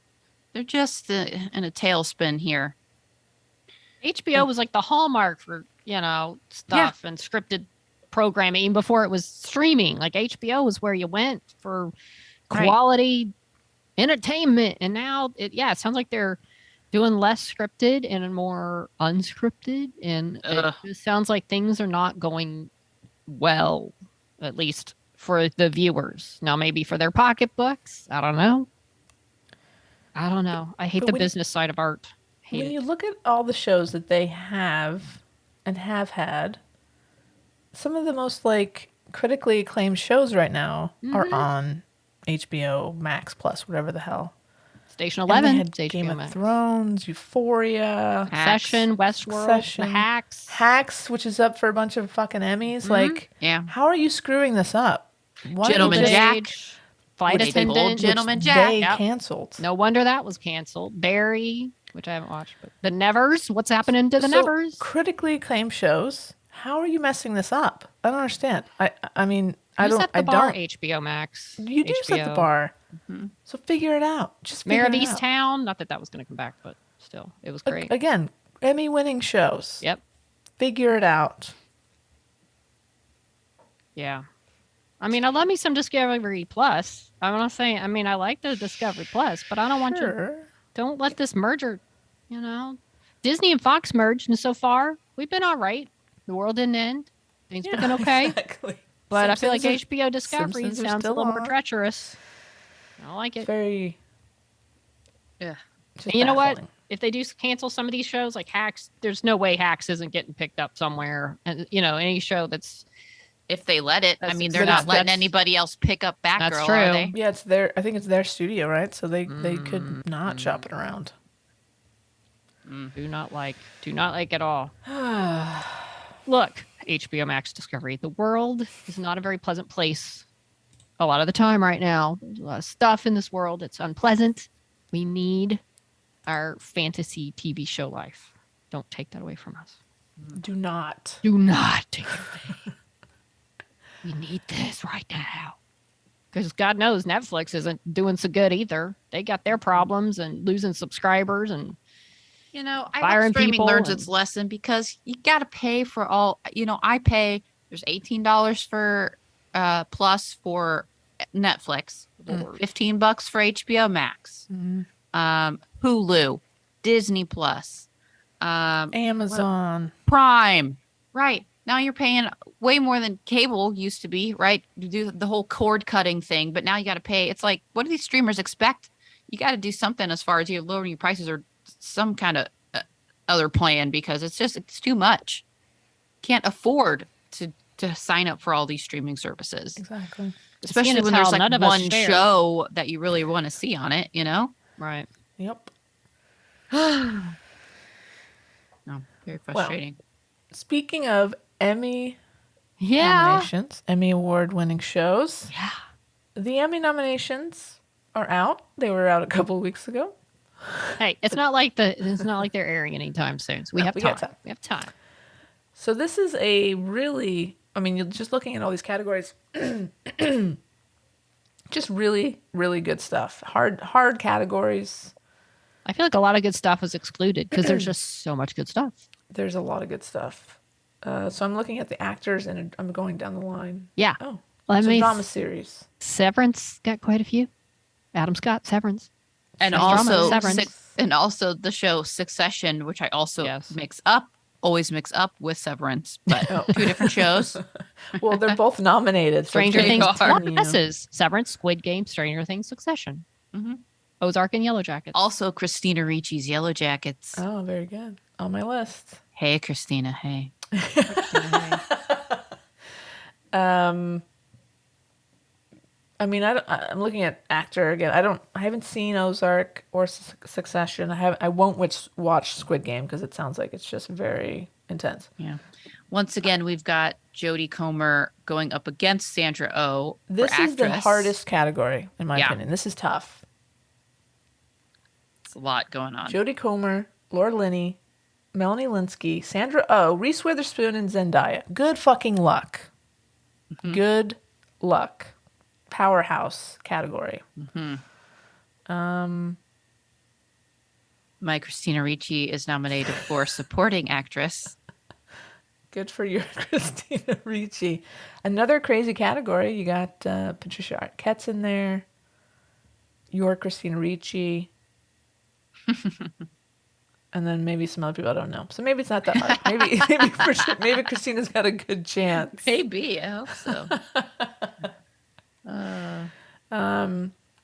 They're just in a tailspin here. HBO was like the hallmark for, you know, stuff and scripted programming even before it was streaming. Like HBO was where you went for Right. quality entertainment. And now it sounds like they're doing less scripted and more unscripted. And Ugh. it just sounds like things are not going well, at least for the viewers. Now, maybe for their pocketbooks. I don't know. I hate But the when- business side of art. Hate When it. you look at all the shows that they have and have had, some of the most like critically acclaimed shows right now are on HBO Max Plus, whatever the hell. Station And they 11, had it's Game HBO of Max. Thrones, Euphoria, Session, Westworld, Succession. The Hacks. Hacks, which is up for a bunch of fucking Emmys. Like, Yeah. how are you screwing this up? Why Gentleman just- Jack. Age, Flight Which they pulled Attendant. Gentleman which Jack. They Yep. canceled. No wonder that was canceled. Barry, which I haven't watched, but The Nevers. What's happening to The So, Nevers? critically acclaimed shows. How are you messing this up? I don't understand. I mean, I You don't. set the I bar, don't. HBO Max. You do set the HBO. bar. Mhm. So figure it out. Just Mayor figure of it out. Easttown. Not that was going to come back, but still, it was great. Again, Emmy-winning shows. Yep. Figure it out. Yeah. I mean, I love me some Discovery Plus. I'm not saying. I mean, I like the Discovery Plus, but I don't want you. Sure. Don't let this merger. You know, Disney and Fox merged, and so far we've been all right. The world didn't end. Things have been okay. Exactly. But I feel like Simpsons HBO Discovery Simpsons are sounds a still little more on. treacherous. I don't like are it. very. Yeah. just And you know what? baffling. If they do cancel some of these shows, like Hacks, there's no way Hacks isn't getting picked up somewhere. And you know, any show that's if they let it. I That's- mean, they're that's- not letting that's- anybody else pick up Batgirl, That's are true. they? Yeah, it's their. I think it's their studio, right? So they could not shop it around. Do not like at all. Look, HBO Max Discovery. The world is not a very pleasant place a lot of the time right now. There's a lot of stuff in this world. It's unpleasant. We need our fantasy TV show life. Don't take that away from us. Do not. Do not take it away. We need this right now. Because God knows Netflix isn't doing so good either. They got their problems and losing subscribers and You know, I Firing hope streaming people learns and- its lesson because you got to pay for all. You know, I pay. There's $18 for plus for Netflix, $15 for HBO Max, Hulu, Disney Plus, Amazon. Prime. Right now, you're paying way more than cable used to be. Right, you do the whole cord cutting thing, but now you got to pay. It's like, what do these streamers expect? You got to do something as far as you lowering your prices or some kind of other plan because it's too much. Can't afford to sign up for all these streaming services, Exactly. especially as when how there's like none of us one share. show that you really want to see on it. You know, right. Yep. no, very frustrating. Speaking of Emmy Yeah. nominations, Emmy award-winning shows, Yeah. the Emmy nominations are out. They were out a couple of weeks ago. Hey, it's not like they're airing anytime soon. So we No, have we time. got time. We have time. So this is a really, I mean, you're just looking at all these categories, just really, really good stuff. Hard categories. I feel like a lot of good stuff was excluded because there's just so much good stuff. There's a lot of good stuff. So I'm looking at the actors and I'm going down the line. Yeah. Oh, Let so me. drama series. Severance got quite a few. Adam Scott, Severance. And Drama, also, Severance. and also the show Succession, which I also Yes. always mix up with Severance, but Oh. two different shows. Well, they're both nominated. So Stranger They Things. are. More you know. S's. Severance, Squid Game, Stranger Things, Succession. Mhm. Ozark and Yellow Jackets. Also, Christina Ricci's Yellow Jackets. Oh, very good. On my list. Hey, Christina. Hey. I mean, I'm looking at actor again. I haven't seen Ozark or Succession. I won't watch Squid Game because it sounds like it's just very intense. Yeah. Once again, we've got Jodie Comer going up against Sandra Oh. This for is the actress. hardest category, in my Yeah. opinion. This is tough. It's a lot going on. Jodie Comer, Laura Linney, Melanie Linsky, Sandra Oh, Reese Witherspoon, and Zendaya. Good fucking luck. Mm-hmm. Good luck. Powerhouse category. My Christina Ricci is nominated for supporting actress. Good for you, Christina Ricci. Another crazy category. You got Patricia Arquette's in there. Your Christina Ricci. And then maybe some other people I don't know. So maybe it's not that hard. Maybe Christina's got a good chance. Maybe. I hope so.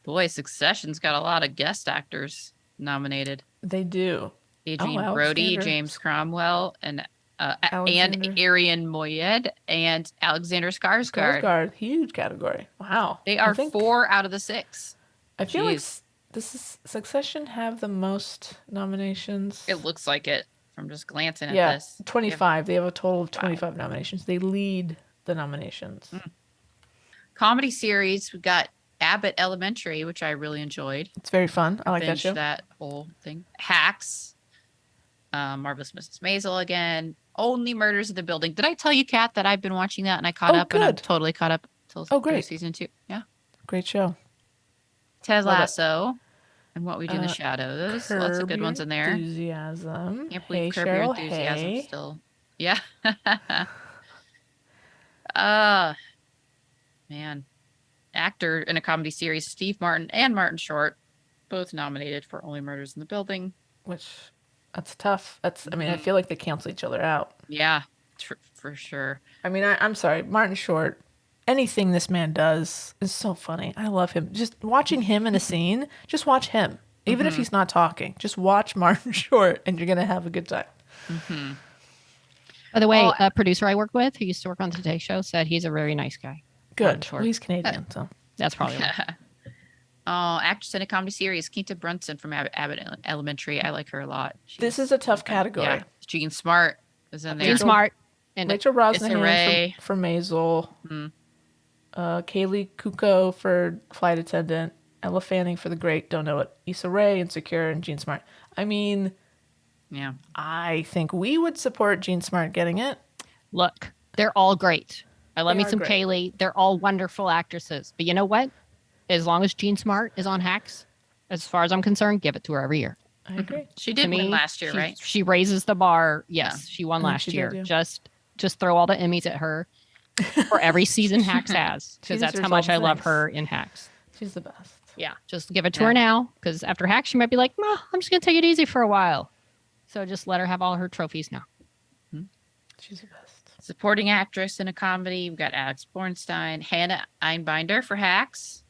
Boy, Succession's got a lot of guest actors nominated. They do. Adrian Oh, Brody, Alexander. James Cromwell, and Alexander. Arian Moayed and Alexander Skarsgård. Skarsgård, huge category. Wow. They I are think- 4 out of the 6. I feel like Jeez. this is Succession have the most nominations. It looks like it from just glancing at Yeah, this. 25. They have a total of 25 nominations. They lead the nominations. Comedy series, we got Abbott Elementary, which I really enjoyed. It's very fun. I like that Binged show. that whole thing. Hacks, Marvelous Mrs. Maisel again. Only Murders in the Building. Did I tell you, Kat, that I've been watching that and I caught Oh, up and I'm good. totally caught up till Oh, great. season 2. Yeah. Great show. Ted Love it. Lasso and What We Do in the Uh, Shadows. Lots of Curb good Your ones in there. Enthusiasm. Can't believe Hey, Curb Your Cheryl, Enthusiasm hey. still. Yeah. Man. Actor in a comedy series, Steve Martin and Martin Short, both nominated for Only Murders in the Building. Which, that's tough. I mean, I Mhm. feel like they cancel each other out. Yeah, for sure. I mean, I'm sorry. Martin Short, anything this man does is so funny. I love him. Just watching him in a scene, just watch him. Even if he's not talking, just watch Martin Short and you're going to have a good time. By the way, Oh, a producer I work with who used to work on the Today Show said he's a very nice guy. Good. Sure. Well, he's Canadian, so That's probably why. Oh, actress in a comedy series, Keita Brunson from Abbott Elementary. I like her a lot. this She's is a tough category. Yeah, Jean Smart is in there. Jean Smart. And Rachel Brosnahan Ray. for Maisel. Hmm. Kaylee Kuko for Flight Attendant. Ella Fanning for The Great. Don't know it. Issa Rae, Insecure, and Jean Smart. I mean, Yeah. I think we would support Jean Smart getting it. Look, they're all great. I love They me are some great. Kaylee. They're all wonderful actresses. But you know what? As long as Jean Smart is on Hacks, as far as I'm concerned, give it to her every year. I agree. She To did me, win last year, she, right? She raises the bar. Yes, she won I think last she did, year. yeah. Just throw all the Emmys at her for every season Hacks has, She because that's how deserves much all I the love thanks. her in Hacks. She's the best. Yeah, just give it to Yeah. her now, because after Hacks, she might be like, "No, I'm just gonna take it easy for a while." So just let her have all her trophies now. She's the best. Supporting actress in a comedy. We've got Alex Bornstein, Hannah Einbinder for Hacks,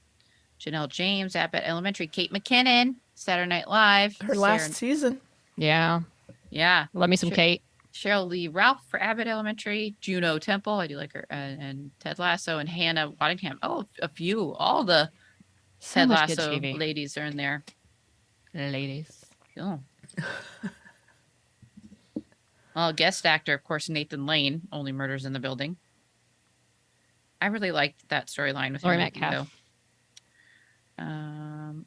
Janelle James, Abbott Elementary, Kate McKinnon, Saturday Night Live. Her last season. Yeah, Yeah. love me some Sure. Kate. Cheryl Lee Ralph for Abbott Elementary, Juno Temple, I do like her, and Ted Lasso, and Hannah Waddingham. Oh, a few. All the So Ted much good Lasso TV. ladies are in there. Ladies. Cool. Well, guest actor, of course, Nathan Lane, Only Murders in the Building. I really liked that storyline with Laurie him. Metcalf. though.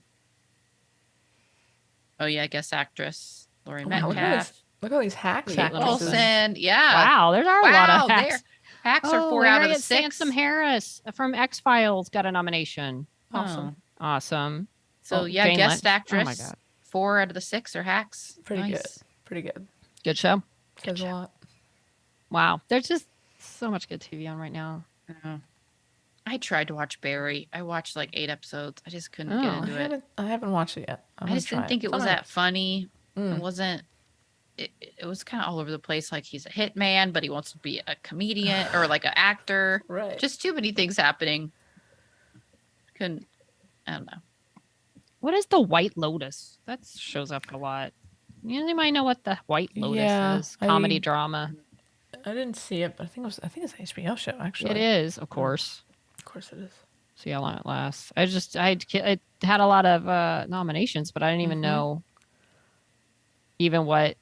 Oh yeah, guest actress Laurie Wow, Metcalf, look at these hacks. Caitlin Kate actresses. Olsen. Yeah. Wow, there are a lot Wow, of Hacks. Hacks are 4 out of the Harriet 6. Sansom Harris from X Files got a nomination. Awesome. Awesome. So Oh, yeah, Jane guest Lynch. actress. Oh my god, 4 out of the 6 are Hacks. Pretty Nice. good. Pretty good. good show. Says a lot. Wow, there's just so much good TV on right now. Yeah. I tried to watch Barry. I watched like 8 episodes. I just couldn't Oh, get I into it. haven't watched it yet. I just didn't think it was that funny. Mm. It wasn't. It was kind of all over the place. Like he's a hitman, but he wants to be a comedian or like an actor. Right. Just too many things happening. Couldn't. I don't know. What is the White Lotus? That shows up a lot. You might know what the White Lotus Yeah, is. Comedy I- drama. I didn't see it, but I think it's an HBO show actually. It is, of course. Of course it is. See how long it lasts. It had a lot of nominations, but I didn't even Mhm. know even what.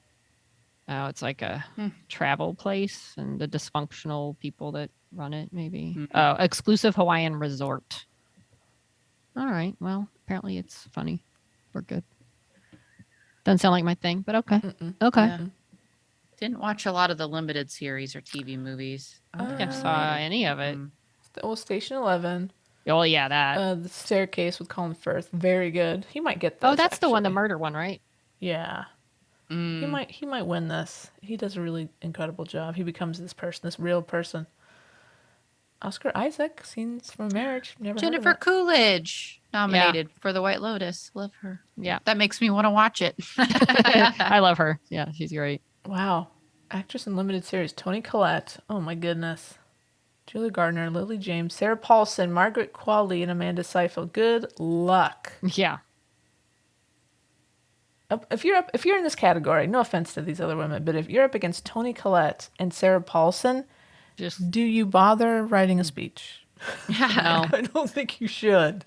Oh, it's like a Hmm. travel place and the dysfunctional people that run it. Maybe. Mhm. Oh, exclusive Hawaiian resort. All right. Well, apparently it's funny. We're good. Doesn't sound like my thing, but okay. Mm-mm. Okay. Yeah. Didn't watch a lot of the limited series or TV movies. I don't think I saw any of it. Mm. Well, Station 11, Oh yeah, that. The Staircase with Colin Firth, very good. He might get this. Oh, that's the one, the actually. murder one, right? Yeah, Mm. he might win this. He does a really incredible job. He becomes this person, this real person. Oscar Isaac, Scenes from Marriage. Never heard of Jennifer it. Coolidge nominated for The White Lotus. Love her. Yeah. That makes me want to watch it. I love her. Yeah, she's great. Wow, actress in limited series: Toni Collette. Oh my goodness. Julia Gardner, Lily James, Sarah Paulson, Margaret Qualley, and Amanda Seyfried. Good luck. Yeah. If you're in this category, no offense to these other women, but if you're up against Toni Collette and Sarah Paulson, Just do you bother writing a speech? no. I don't think you should.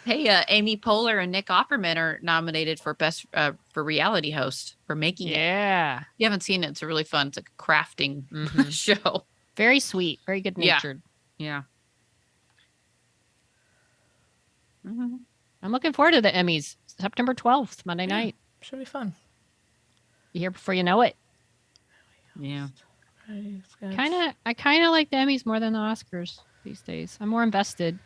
Hey, Amy Poehler and Nick Offerman are nominated for best for reality host for making it. Yeah. If you haven't seen it, it's really fun. It's a crafting Mhm. show. Very sweet. Very good Yeah. natured. Yeah. Mhm. I'm looking forward to the Emmys. September 12th, Monday night. Should be fun. You hear before you know it. Yeah. I kind of like the Emmys more than the Oscars these days. I'm more invested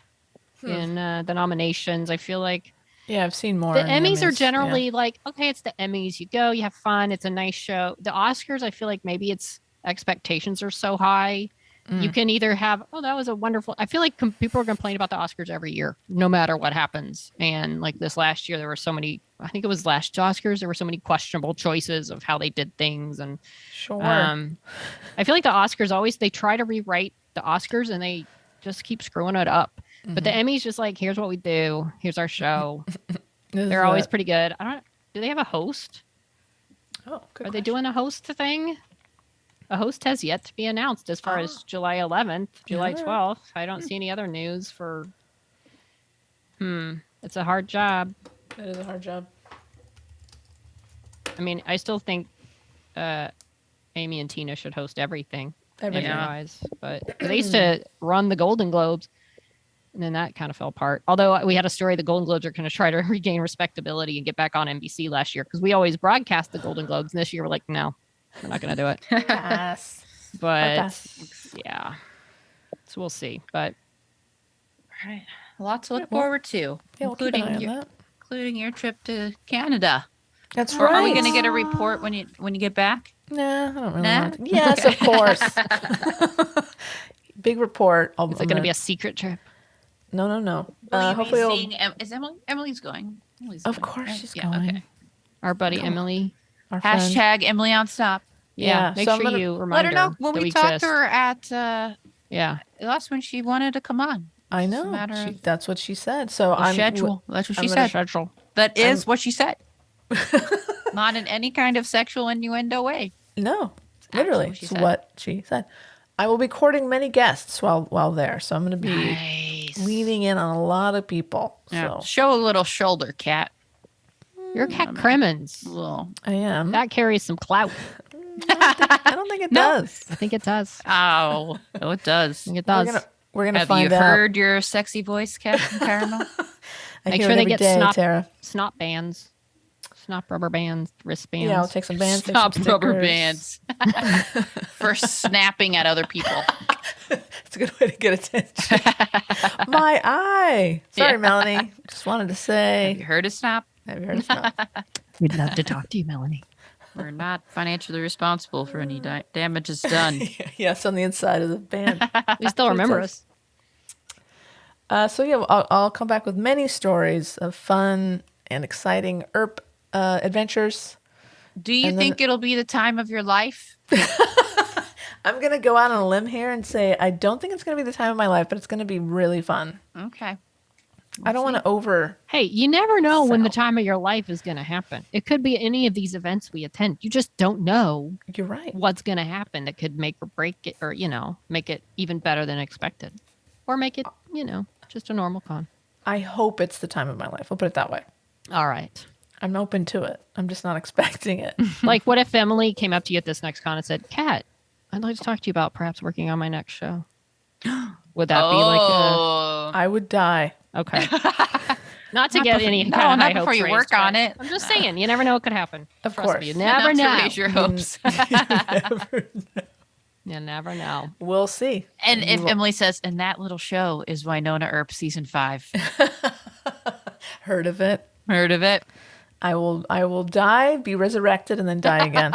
in the nominations. I feel like Yeah, I've seen more. the in Emmys are yeah. generally like, okay, it's the Emmys. You go, you have fun. It's a nice show. The Oscars, I feel like maybe its expectations are so high. You can either have, oh, that was a wonderful. I feel like people are complaining about the Oscars every year, no matter what happens. And like this last year, there were so many. I think it was last Oscars. There were so many questionable choices of how they did things, and Sure. I feel like the Oscars always they try to rewrite the Oscars and they just keep screwing it up. But the Emmys just like, here's what we do. Here's our show. They're always pretty good. I don't. Do they have a host? Oh, good Are they doing a host thing? A host has yet to be announced as far as July 11th, July Yeah. 12th. I don't see any other news for. It's a hard job. It is a hard job. I mean, I still think Amy and Tina should host everything. Everything. Wise, but they used to run the Golden Globes, and then that kind of fell apart. Although we had a story, the Golden Globes are going to try to regain respectability and get back on NBC last year because we always broadcast the Golden Globes, and this year we're like, no, we're not going to do it. Pass. But pass. yeah, so we'll see. But All right. A lot to look Yeah, well, forward to, Yeah, we'll keep an eye on that. including your trip to Canada. That's Are right. we going to get a report when you get back? Nah, I don't really Nah? want to. Yes, of course. Big report. is it going to be a secret trip? No. Will you Hopefully, be it'll- seeing Is Emily? Emily's going. Emily's of going, course right? she's Yeah, going. okay. Our buddy Emily. Our friend. Hashtag Emily on stop. Yeah, Yeah, make so I'm sure gonna- you remind Let her know when that we talked exist. to her at Yeah, last when she wanted to come on. I It's know. a matter She- of that's what she said. So the I'm schedule. That's what I'm she gonna said. schedule. That is what she said. Not in any kind of sexual innuendo way. No, actually literally, what she it's said. what she said. I will be courting many guests while there, so I'm going to be Nice. leaning in on a lot of people. Yeah. So Show a little shoulder, Cat. You're Cat Cremens. Little. I am. That carries some clout. I don't think it No. does. I think it does. Oh, it I does. think it We're does. gonna Have find you out. heard your sexy voice, Captain Caramel? I Make hear sure it they every get day, snot- Tara. Snot bands, snot rubber bands, wristbands. Yeah, I'll take some bands. take Stop some rubber stickers. bands for snapping at other people. It's a good way to get attention. My eye. Sorry, Yeah. Melanie. Just wanted to Have say. you heard of Snap? Have you heard of snot? We'd love to talk to you, Melanie. We're not financially responsible for any damages done. Yes, on the inside of the band. We still remember us. So yeah, I'll come back with many stories of fun and exciting ERP adventures. Do you And then- think it'll be the time of your life? I'm gonna go out on a limb here and say I don't think it's gonna be the time of my life, but it's gonna be really fun. Okay. I don't want to over. Hey, you never know when the So- time of your life is going to happen. It could be any of these events we attend. You just don't know You're right. what's going to happen that could make or break it, or make it even better than expected, or make it just a normal con. I hope it's the time of my life. I'll put it that way. All right. I'm open to it. I'm just not expecting it. Like, what if Emily came up to you at this next con and said, "Kat, I'd like to talk to you about perhaps working on my next show." Would that be like Oh. I would die. okay? Not to get any no, kind of not high before hopes you raised, work on but it. I'm just saying, you never know what could happen. Of Trust me, course. you Not never to know. raise your hopes. You never know. We'll see. And if Emily says, and that little show is Winona Earp season 5. Heard of it. Heard of it? I will die, be resurrected, and then die again.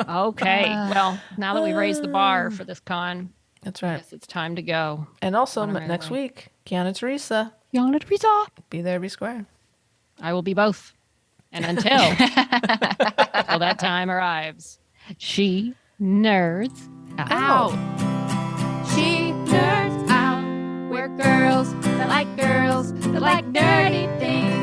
Okay. Well, now that we raised the bar for this con, That's I right. guess it's time to go. And also On our next way. week, Kiana Teresa, Yana Teresa. be there, be square. I will be both. And until that time arrives, she nerds out. She nerds out. We're girls that like nerdy things.